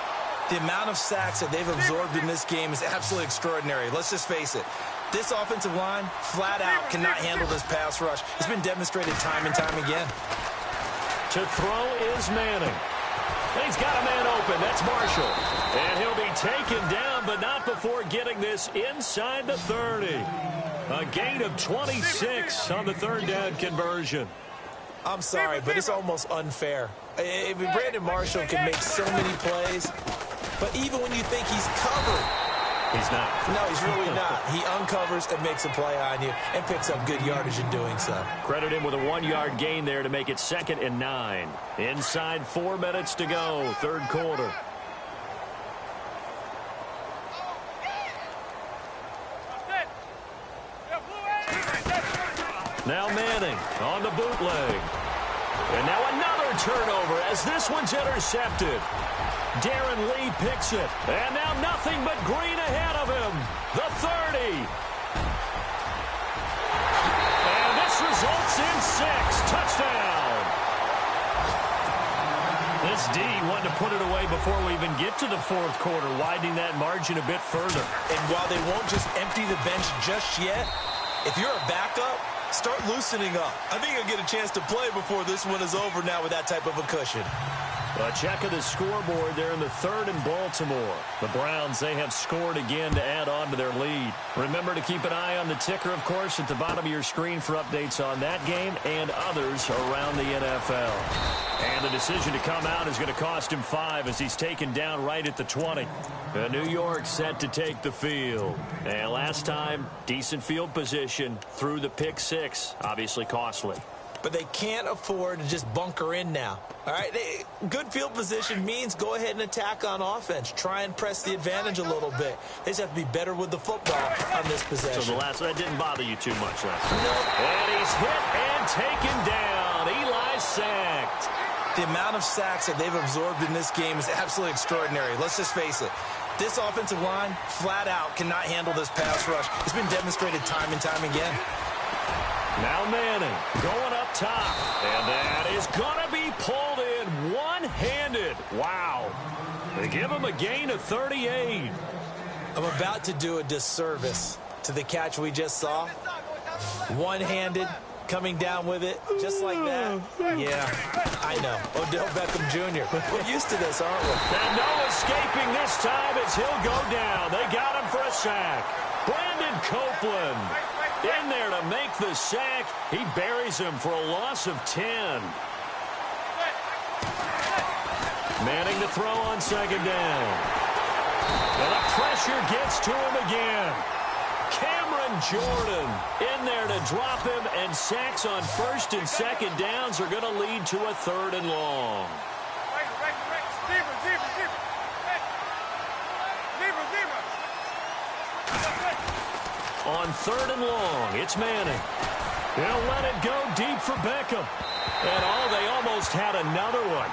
The amount of sacks that they've absorbed in this game is absolutely extraordinary. Let's just face it. This offensive line, flat out, cannot handle this pass rush. It's been demonstrated time and time again. To throw is Manning. He's got a man open. That's Marshall. And he'll be taken down, but not before getting this inside the 30. A gain of 26 on the third down conversion. I'm sorry, but it's almost unfair. Brandon Marshall can make so many plays, but even when you think he's covered, he's not. No, he's really not. He uncovers and makes a play on you and picks up good yardage in doing so. Credit him with a 1-yard gain there to make it 2nd and 9. Inside 4 minutes to go, third quarter. Now Manning on the bootleg. And now another turnover as this one's intercepted. Darren Lee picks it. And now nothing but green ahead of him. The 30. And this results in 6. Touchdown. This D wanted to put it away before we even get to the fourth quarter, widening that margin a bit further. And while they won't just empty the bench just yet, if you're a backup, start loosening up. I think you'll get a chance to play before this one is over now with that type of a cushion. A check of the scoreboard there in the 3rd in Baltimore. The Browns, they have scored again to add on to their lead. Remember to keep an eye on the ticker, of course, at the bottom of your screen for updates on that game and others around the NFL. And the decision to come out is going to cost him 5 as he's taken down right at the 20. New York set to take the field. And last time, decent field position through the pick 6. Obviously costly. But they can't afford to just bunker in now. All right, good field position means go ahead and attack on offense. Try and press the advantage a little bit. They just have to be better with the football on this possession. So that didn't bother you too much last time. Nope. And he's hit and taken down. Eli sacked. The amount of sacks that they've absorbed in this game is absolutely extraordinary. Let's just face it. This offensive line, flat out, cannot handle this pass rush. It's been demonstrated time and time again. Now Manning going up top. And that is going to be pulled in one-handed. Wow. They give him a gain of 38. I'm about to do a disservice to the catch we just saw. One-handed, coming down with it, just like that. Yeah, I know. Odell Beckham Jr. We're used to this, aren't we? And no escaping this time as he'll go down. They got him for a sack. Brandon Copeland in there to make the sack. He buries him for a loss of 10. Manning to throw on 2nd down. And the pressure gets to him again. Cameron Jordan in there to drop him, and sacks on 1st and 2nd downs are going to lead to a 3rd and long. On 3rd and long, it's Manning. He'll let it go deep for Beckham. And they almost had another one.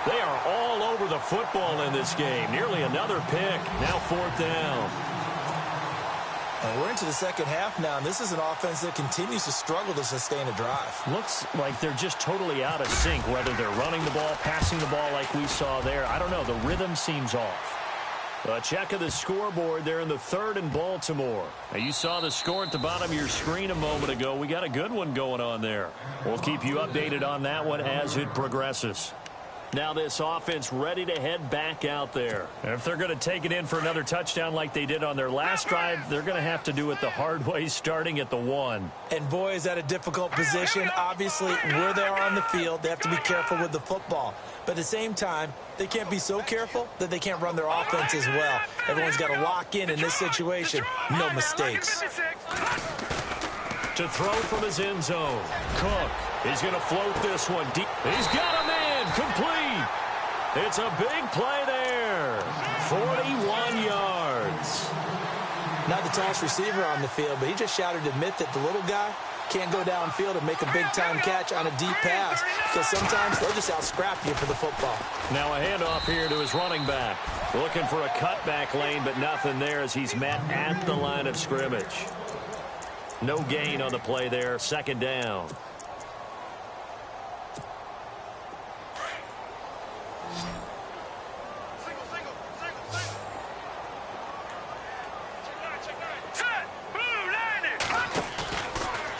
They are all over the football in this game. Nearly another pick. Now 4th down. And we're into the second half now, and this is an offense that continues to struggle to sustain a drive. Looks like they're just totally out of sync, whether they're running the ball, passing the ball like we saw there. I don't know. The rhythm seems off. A check of the scoreboard there in the 3rd in Baltimore. Now, you saw the score at the bottom of your screen a moment ago. We got a good one going on there. We'll keep you updated on that one as it progresses. Now this offense ready to head back out there. If they're going to take it in for another touchdown like they did on their last drive, they're going to have to do it the hard way, starting at the 1. And boy, is that a difficult position. Obviously, where they are on the field, they have to be careful with the football. But at the same time, they can't be so careful that they can't run their offense as well. Everyone's got to lock in this situation. No mistakes. To throw from his end zone. Cook is going to float this one deep. He's got a man. Complete. It's a big play there. 41 yards. Not the tallest receiver on the field, but he just shouted to admit that the little guy can't go downfield and make a big-time catch on a deep pass, because sometimes they'll just out-scrap you for the football. Now a handoff here to his running back. Looking for a cutback lane, but nothing there as he's met at the line of scrimmage. No gain on the play there. 2nd down.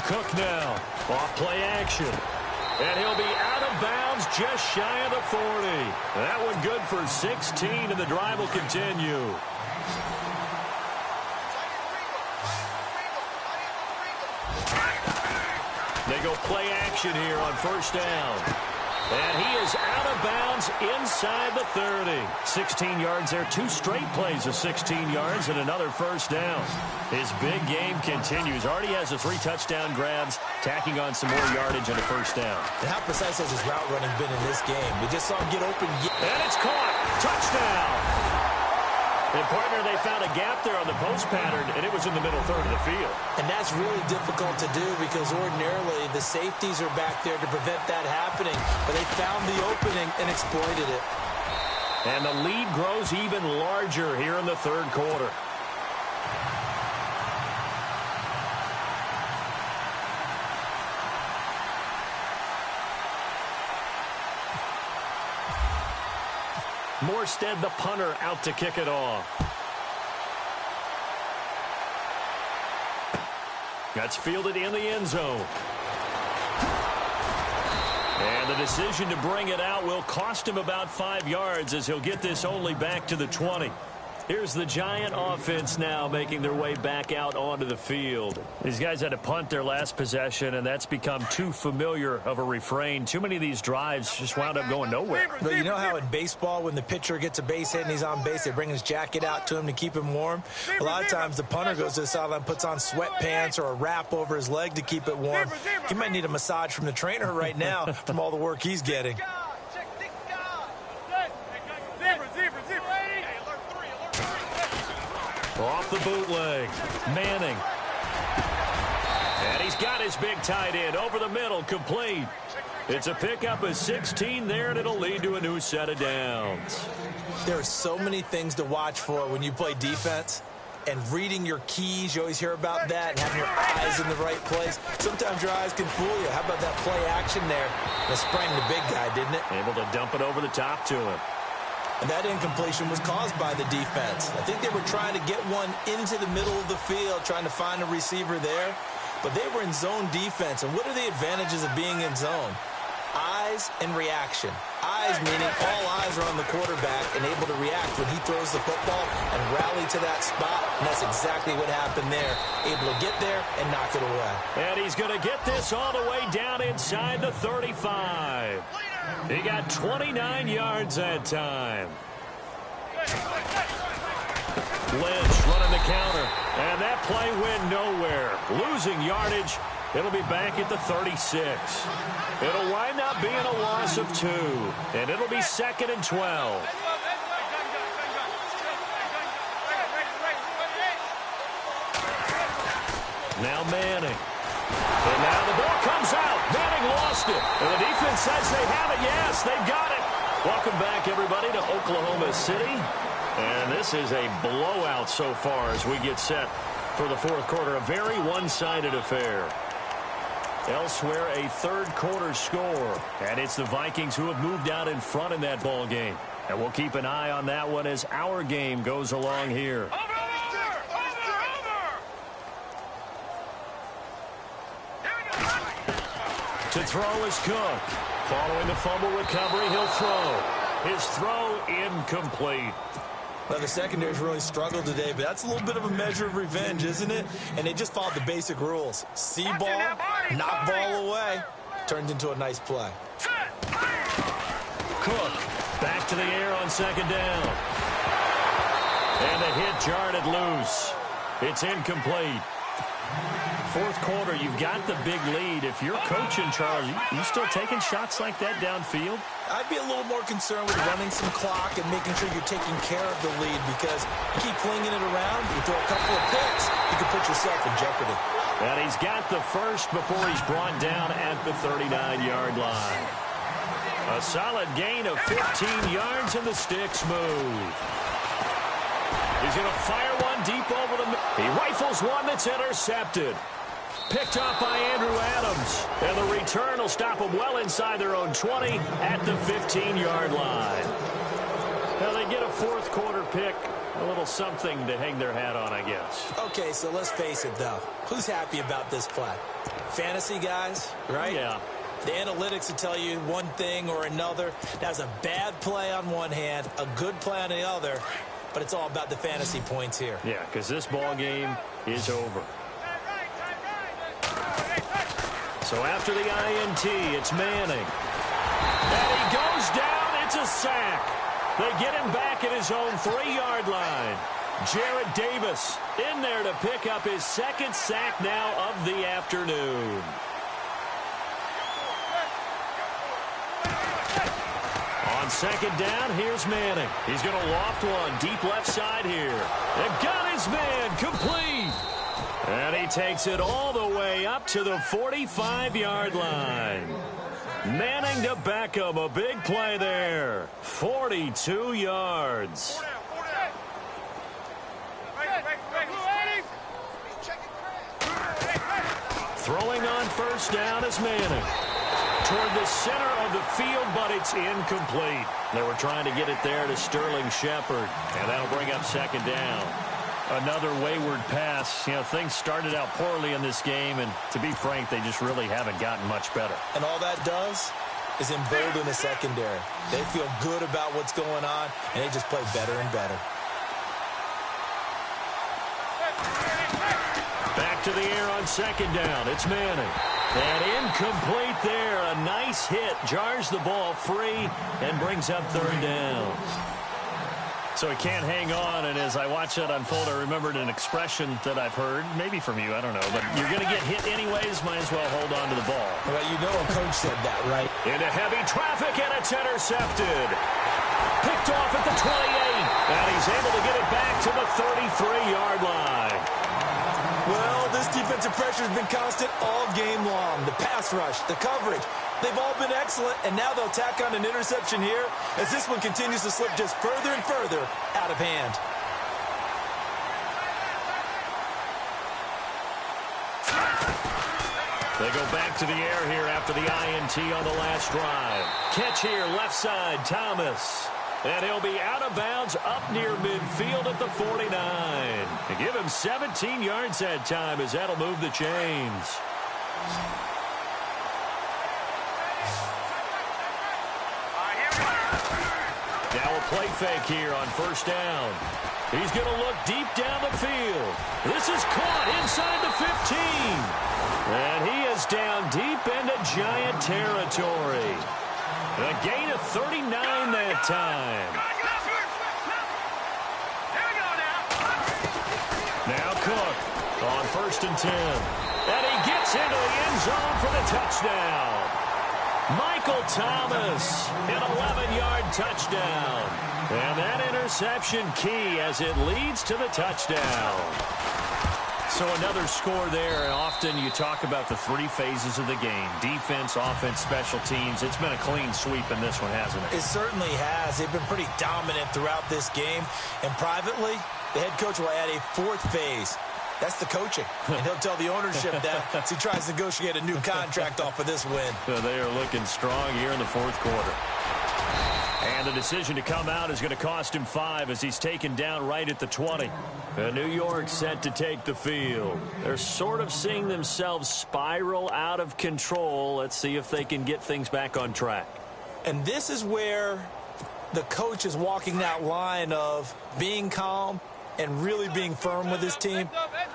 Cook now, off play action. And he'll be out of bounds just shy of the 40. That one good for 16, and the drive will continue. They go play action here on first down. And he is out of bounds inside the 30. 16 yards there. 2 straight plays of 16 yards and another first down. His big game continues. Already has the 3 touchdown grabs, tacking on some more yardage and a first down. And how precise has his route running been in this game? We just saw him get open. And it's caught. Touchdown. And, partner, they found a gap there on the post pattern, and it was in the middle third of the field. And that's really difficult to do because ordinarily the safeties are back there to prevent that happening. But they found the opening and exploited it. And the lead grows even larger here in the third quarter. Morstead, the punter, out to kick it off. That's fielded in the end zone. And the decision to bring it out will cost him about 5 yards as he'll get this only back to the 20. Here's the Giant offense now making their way back out onto the field. These guys had to punt their last possession, and that's become too familiar of a refrain. Too many of these drives just wound up going nowhere. But you know how in baseball when the pitcher gets a base hit and he's on base, they bring his jacket out to him to keep him warm? A lot of times the punter goes to the sideline, puts on sweatpants or a wrap over his leg to keep it warm. He might need a massage from the trainer right now from all the work he's getting. Off the bootleg, Manning. And he's got his big tight end over the middle, complete. It's a pickup of 16 there, and it'll lead to a new set of downs. There are so many things to watch for when you play defense. And reading your keys, you always hear about that, and having your eyes in the right place. Sometimes your eyes can fool you. How about that play action there? That sprang the big guy, didn't it? Able to dump it over the top to him. And that incompletion was caused by the defense. I think they were trying to get one into the middle of the field, trying to find a receiver there. But they were in zone defense. And what are the advantages of being in zone? Eyes and reaction. Eyes meaning all eyes are on the quarterback and able to react when he throws the football and rally to that spot. And that's exactly what happened there. Able to get there and knock it away. And he's going to get this all the way down inside the 35. He got 29 yards that time. Lynch running the counter. And that play went nowhere. Losing yardage. It'll be back at the 36. It'll wind up being a loss of 2. And it'll be 2nd and 12. Now Manning. And now the ball comes out. Manning lost it. And the defense says they have it. Yes, they've got it. Welcome back, everybody, to Oklahoma City. And this is a blowout so far as we get set for the fourth quarter. A very one-sided affair. Elsewhere, a third quarter score. And it's the Vikings who have moved out in front in that ball game. And we'll keep an eye on that one as our game goes along here. To throw is Cook. Following the fumble recovery, he'll throw. His throw incomplete. Well, the secondary's really struggled today, but that's a little bit of a measure of revenge, isn't it? And they just followed the basic rules. See ball, knock ball away. Turned into a nice play. Cook back to the air on second down. And the hit jarred it loose. It's incomplete. Fourth quarter, you've got the big lead. If you're coaching, Charles, you still taking shots like that downfield? I'd be a little more concerned with running some clock and making sure you're taking care of the lead because you keep flinging it around, you throw a couple of picks, you can put yourself in jeopardy. And he's got the first before he's brought down at the 39-yard line. A solid gain of 15 yards, and the sticks move. He's going to fire one deep over the middle. He rifles one that's intercepted. Picked up by Andrew Adams. And the return will stop them well inside their own 20 at the 15-yard line. Now they get a fourth quarter pick. A little something to hang their hat on, I guess. Okay, so let's face it, though. Who's happy about this play? Fantasy guys, right? Yeah. The analytics will tell you one thing or another. That's a bad play on one hand, a good play on the other. But it's all about the fantasy points here. Yeah, because this ball game is over. So after the INT, it's Manning. And he goes down. It's a sack. They get him back at his own 3-yard line. Jarrett Davis in there to pick up his second sack now of the afternoon. On second down, here's Manning. He's going to loft one deep left side here. And got his man complete. And he takes it all the way up to the 45-yard line. Manning to Beckham, a big play there. 42 yards. Throwing on first down is Manning. Toward the center of the field, but it's incomplete. They were trying to get it there to Sterling Shepard, and that'll bring up second down. Another wayward pass. You know, things started out poorly in this game, and to be frank, they just really haven't gotten much better. And all that does is embolden the secondary. They feel good about what's going on, and they just play better and better. Back to the air on second down. It's Manning. And incomplete there. A nice hit. Jars the ball free and brings up third down. So he can't hang on, and as I watch that unfold, I remembered an expression that I've heard, maybe from you, I don't know, but you're going to get hit anyways, might as well hold on to the ball. Well, you know a coach said that, right? Into heavy traffic, and it's intercepted. Picked off at the 28, and he's able to get it back to the 33-yard line. Well, this defensive pressure has been constant all game long. The pass rush, the coverage, they've all been excellent, and now they'll tack on an interception here as this one continues to slip just further and further out of hand. They go back to the air here after the INT on the last drive. Catch here, left side, Thomas. And he'll be out of bounds up near midfield at the 49. They give him 17 yards that time as that'll move the chains. Now a play fake here on first down. He's going to look deep down the field. This is caught inside the 15. And he is down deep into Giant territory. A gain of 39 that time. Now Cook on first and 10. And he gets into the end zone for the touchdown. Michael Thomas, an 11-yard touchdown. And that interception key as it leads to the touchdown. So another score there, and often you talk about the three phases of the game. Defense, offense, special teams. It's been a clean sweep in this one, hasn't it? It certainly has. They've been pretty dominant throughout this game. And privately, the head coach will add a fourth phase. That's the coaching. And he'll tell the ownership that as he tries to negotiate a new contract off of this win. So they are looking strong here in the fourth quarter. And the decision to come out is going to cost him 5 as he's taken down right at the 20. And New York set to take the field. They're sort of seeing themselves spiral out of control. Let's see if they can get things back on track. And this is where the coach is walking that line of being calm and really being firm with his team.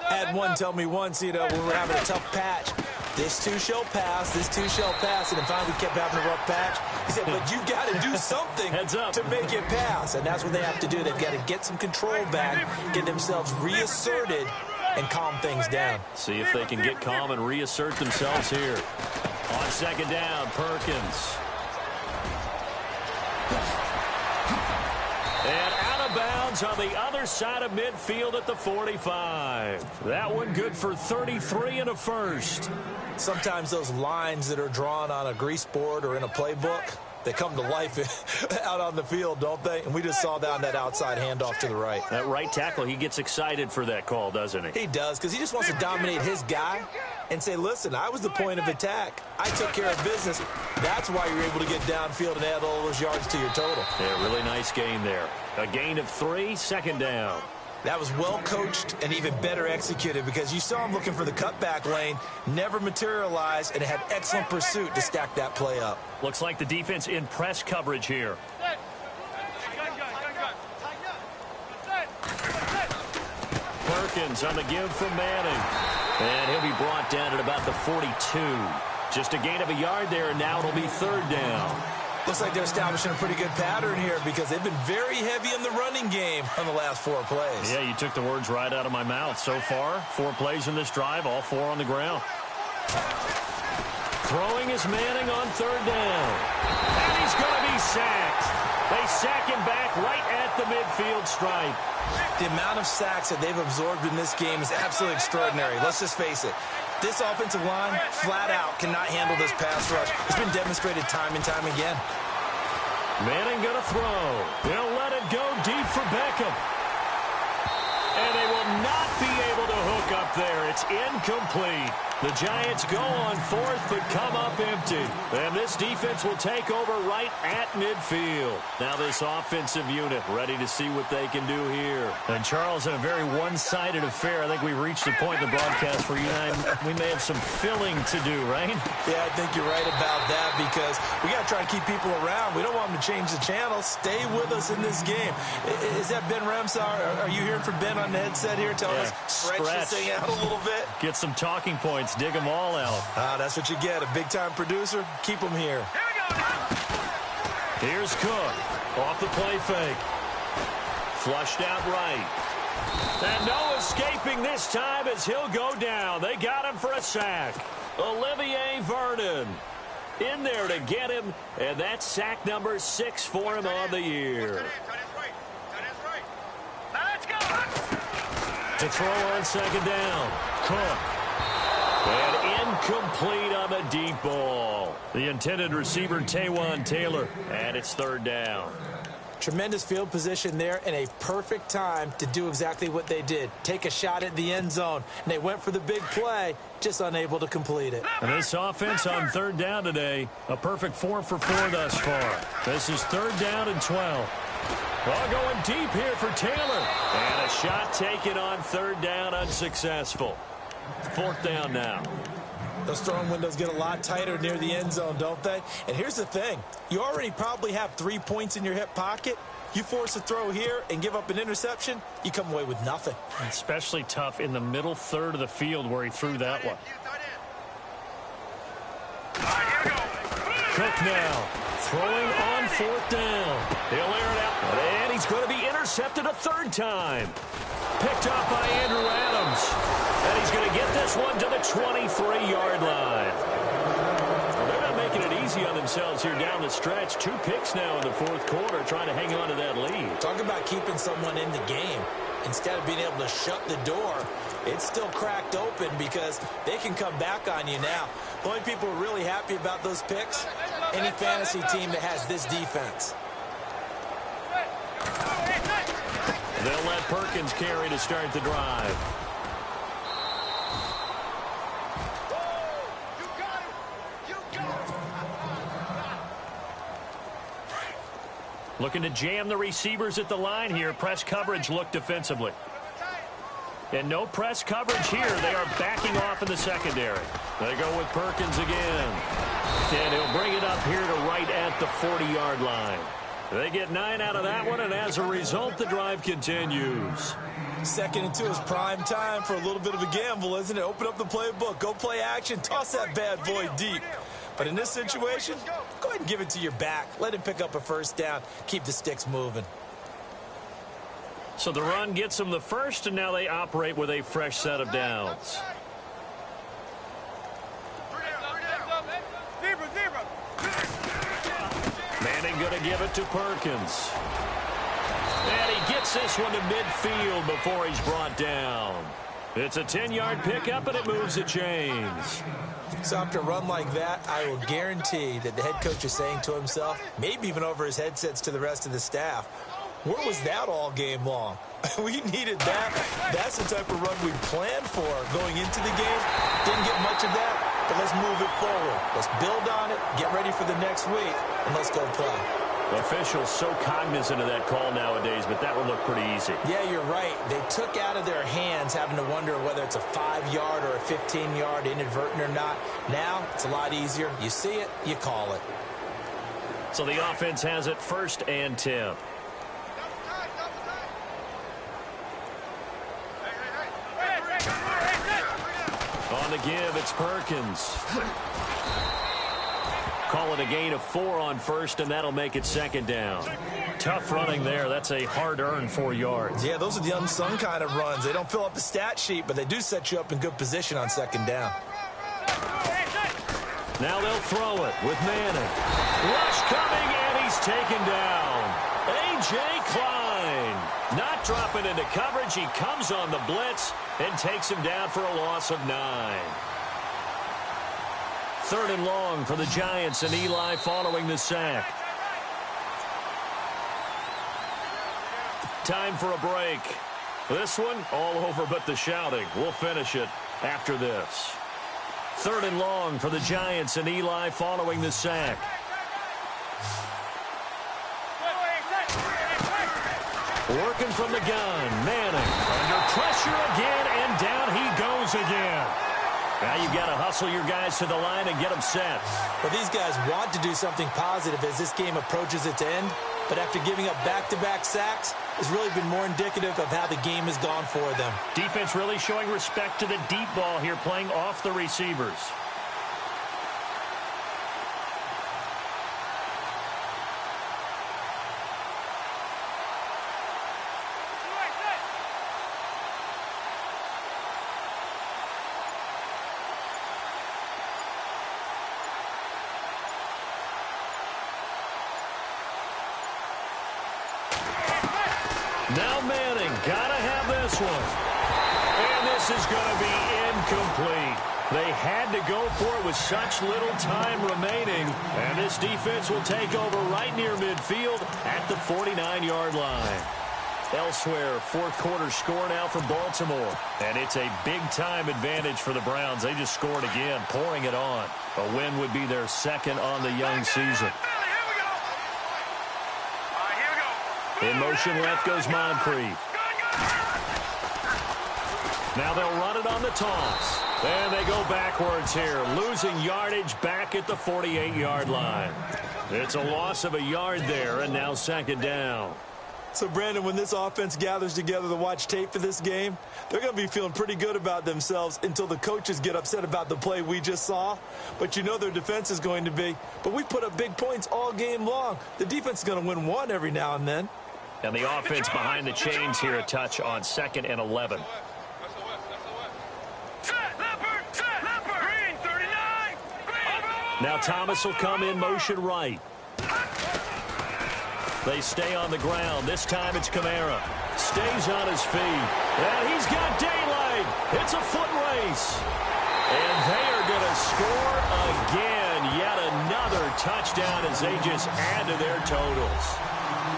I had one tell me once, you know, when we're having a tough patch, this too shall pass, this too shall pass, and then finally we kept having a rough patch. He said, but you got to do something to make it pass, and that's what they have to do. They've got to get some control back, get themselves reasserted, and calm things down. See if they can get calm and reassert themselves here. On second down, Perkins. And out of bounds on the other side of midfield at the 45. That one good for 33 and a first. Sometimes those lines that are drawn on a grease board or in a playbook, they come to life out on the field, don't they? And we just saw down that outside handoff to the right. That right tackle, he gets excited for that call, doesn't he? He does, because he just wants to dominate his guy and say, listen, I was the point of attack. I took care of business. That's why you're able to get downfield and add all those yards to your total. Yeah, really nice gain there. A gain of 3, second down. That was well coached and even better executed because you saw him looking for the cutback lane, never materialized, and had excellent pursuit to stack that play up. Looks like the defense in press coverage here. Perkins on the give from Manning. And he'll be brought down at about the 42. Just a gain of a yard there, and now it'll be third down. Looks like they're establishing a pretty good pattern here because they've been very heavy in the running game on the last 4 plays. Yeah, you took the words right out of my mouth. So far, 4 plays in this drive, all 4 on the ground. Throwing is Manning on third down. And he's going to be sacked. They sack him back right at the midfield stripe. The amount of sacks that they've absorbed in this game is absolutely extraordinary. Let's just face it. This offensive line, flat out, cannot handle this pass rush. It's been demonstrated time and time again. Manning going to throw. They'll let it go deep for Beckham. And they will not be able to hook up there. It's incomplete. The Giants go on 4th, but come up empty. And this defense will take over right at midfield. Now this offensive unit ready to see what they can do here. And Charles, in a very one-sided affair, I think we've reached the point in the broadcast where you and I, we may have some filling to do, right? Yeah, I think you're right about that because we got to try to keep people around. We don't want them to change the channel. Stay with us in this game. Is that Ben Ramsar? Are you hearing from Ben on the headset here telling us stretch this thing out a little bit? Get some talking points. Dig them all out. That's what you get. A big-time producer. Keep them here. Here we go now. Here's Cook. Off the play fake. Flushed out right. And no escaping this time as he'll go down. They got him for a sack. Olivier Vernon in there to get him. And that's sack number 6 for him on the year. Now let's go. To throw on second down. Cook. And incomplete on the deep ball. The intended receiver, Taywan Taylor. And it's third down. Tremendous field position there and a perfect time to do exactly what they did. Take a shot at the end zone. And they went for the big play, just unable to complete it. And this offense on third down today, a perfect 4 for 4 thus far. This is third down and 12. All going deep here for Taylor. And a shot taken on third down, unsuccessful. 4th down now. Those throwing windows get a lot tighter near the end zone, don't they? And here's the thing. You already probably have 3 points in your hip pocket. You force a throw here and give up an interception, you come away with nothing. Especially tough in the middle third of the field where he threw that one. Cook now throwing on 4th down. He'll air it out. And he's going to be intercepted a 3rd time. Picked off by Andrew Adams. And he's going to get this one to the 23-yard line. Well, they're not making it easy on themselves here down the stretch. 2 picks now in the 4th quarter, trying to hang on to that lead. Talk about keeping someone in the game. Instead of being able to shut the door, it's still cracked open because they can come back on you now. The only people who are really happy about those picks, any fantasy team that has this defense. They'll let Perkins carry to start the drive. Looking to jam the receivers at the line here. Press coverage look defensively. And no press coverage here. They are backing off in the secondary. They go with Perkins again. And he'll bring it up here to right at the 40-yard line. They get 9 out of that one, and as a result, the drive continues. 2nd and 2 is prime time for a little bit of a gamble, isn't it? Open up the playbook, go play action, toss that bad boy deep. But in this situation, go ahead and give it to your back. Let him pick up a 1st down. Keep the sticks moving. So the run gets them the first, and now they operate with a fresh set of downs. Manning going to give it to Perkins. And he gets this one to midfield before he's brought down. It's a 10-yard pickup, and it moves the chains. So after a run like that, I will guarantee that the head coach is saying to himself, maybe even over his headsets to the rest of the staff, where was that all game long? We needed that. That's the type of run we planned for going into the game. Didn't get much of that, but let's move it forward. Let's build on it, get ready for the next week, and let's go play. Officials so cognizant of that call nowadays, but that would look pretty easy. Yeah, you're right. They took out of their hands having to wonder whether it's a 5-yard or a 15-yard inadvertent or not. Now, it's a lot easier. You see it, you call it. So the offense has it 1st and 10. On the give, it's Perkins. call it a gain of 4 on first, and that'll make it second down. Tough running there. That's a hard-earned 4 yards. Yeah, those are the unsung kind of runs. They don't fill up the stat sheet, but they do set you up in good position on second down. Now they'll throw it with Manning. Rush coming, and he's taken down. A.J. Klein not dropping into coverage. He comes on the blitz and takes him down for a loss of 9. 3rd and long for the Giants, and Eli following the sack. Time for a break. This one all over but the shouting. We'll finish it after this. 3rd and long for the Giants, and Eli following the sack. Working from the gun. Manning under pressure again, and down he goes again. Now you've got to hustle your guys to the line and get them set. Well, these guys want to do something positive as this game approaches its end, but after giving up back-to-back sacks, it's really been more indicative of how the game has gone for them. Defense really showing respect to the deep ball here, playing off the receivers. Now Manning, gotta have this one. And this is going to be incomplete. They had to go for it with such little time remaining. And this defense will take over right near midfield at the 49-yard line. Elsewhere, 4th quarter score now for Baltimore. And it's a big-time advantage for the Browns. They just scored again, pouring it on. A win would be their 2nd on the young season. In motion left goes Moncrief. Now they'll run it on the toss. And they go backwards here, losing yardage back at the 48-yard line. It's a loss of a yard there, and now 2nd down. So, Brandon, when this offense gathers together to watch tape for this game, they're going to be feeling pretty good about themselves until the coaches get upset about the play we just saw. But you know their defense is going to be. But we put up big points all game long. The defense is going to win one every now and then. And the offense behind the chains here, a touch on 2nd and 11. Now Thomas will come in motion right. They stay on the ground. This time it's Kamara. Stays on his feet. And he's got daylight. It's a foot race. And they are going to score again. Yet another touchdown as they just add to their totals.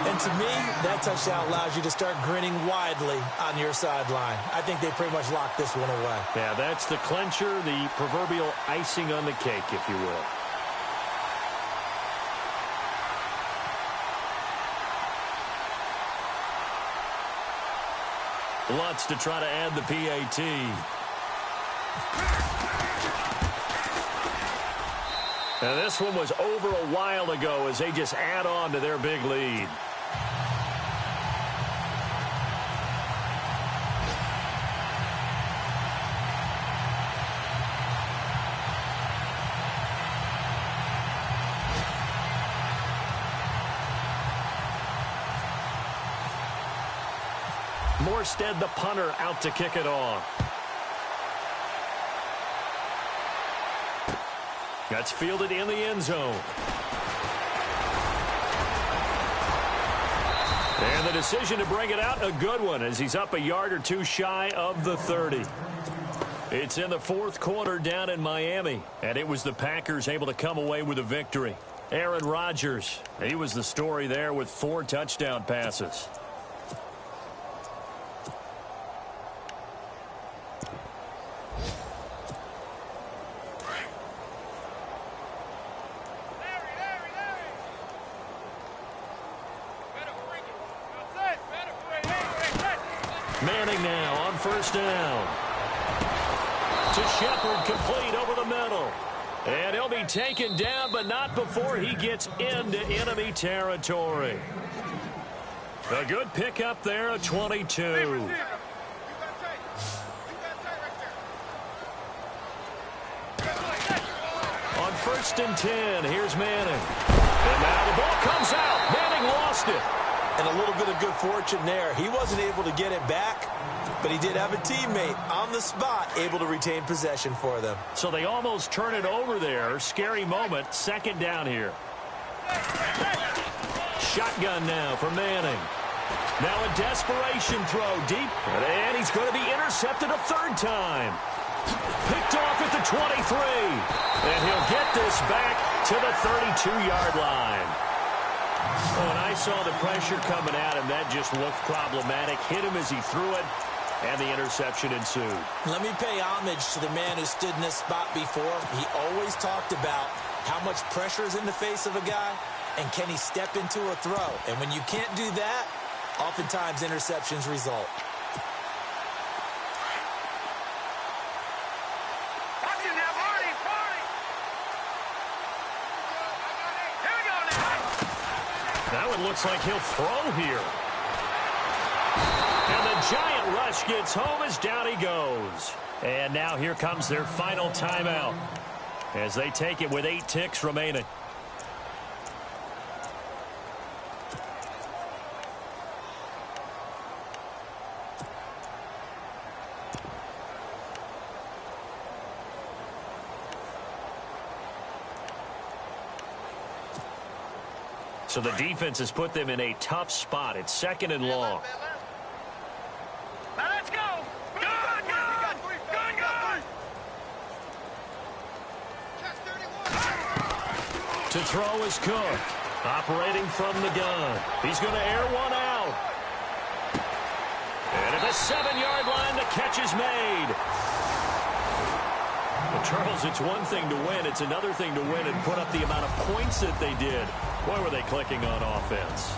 And to me, that touchdown allows you to start grinning widely on your sideline. I think they pretty much locked this one away. Yeah, that's the clincher, the proverbial icing on the cake, if you will. Lutz to try to add the PAT. And this one was over a while ago as they just add on to their big lead. Morstead, the punter, out to kick it off. That's fielded in the end zone. And the decision to bring it out, a good one, as he's up a yard or two shy of the 30. It's in the 4th quarter down in Miami, and it was the Packers able to come away with a victory. Aaron Rodgers, he was the story there with 4 touchdown passes. Manning now on 1st down. To Shepard, complete over the middle. And he'll be taken down, but not before he gets into enemy territory. A good pickup there, a 22. On 1st and 10. Here's Manning. And now the ball comes out. Manning lost it. And a little bit of good fortune there. He wasn't able to get it back, but he did have a teammate on the spot able to retain possession for them. So they almost turn it over there. Scary moment. 2nd down here. Shotgun now for Manning. Now a desperation throw deep. And he's going to be intercepted a 3rd time. Picked off at the 23. And he'll get this back to the 32-yard line. Oh, and I saw the pressure coming at him. That just looked problematic. Hit him as he threw it, and the interception ensued. Let me pay homage to the man who stood in this spot before. He always talked about how much pressure is in the face of a guy, and can he step into a throw. And when you can't do that, oftentimes interceptions result. That one looks like he'll throw here. And the giant rush gets home as down he goes. And now here comes their final timeout as they take it with 8 ticks remaining. So the defense has put them in a tough spot. It's 2nd and long. Now let's go. Good, good. Good, good. To throw is Cook. Operating from the gun. He's going to air one out. And at the 7-yard line, the catch is made. Well, Charles, it's one thing to win. It's another thing to win and put up the amount of points that they did. Boy, were they clicking on offense.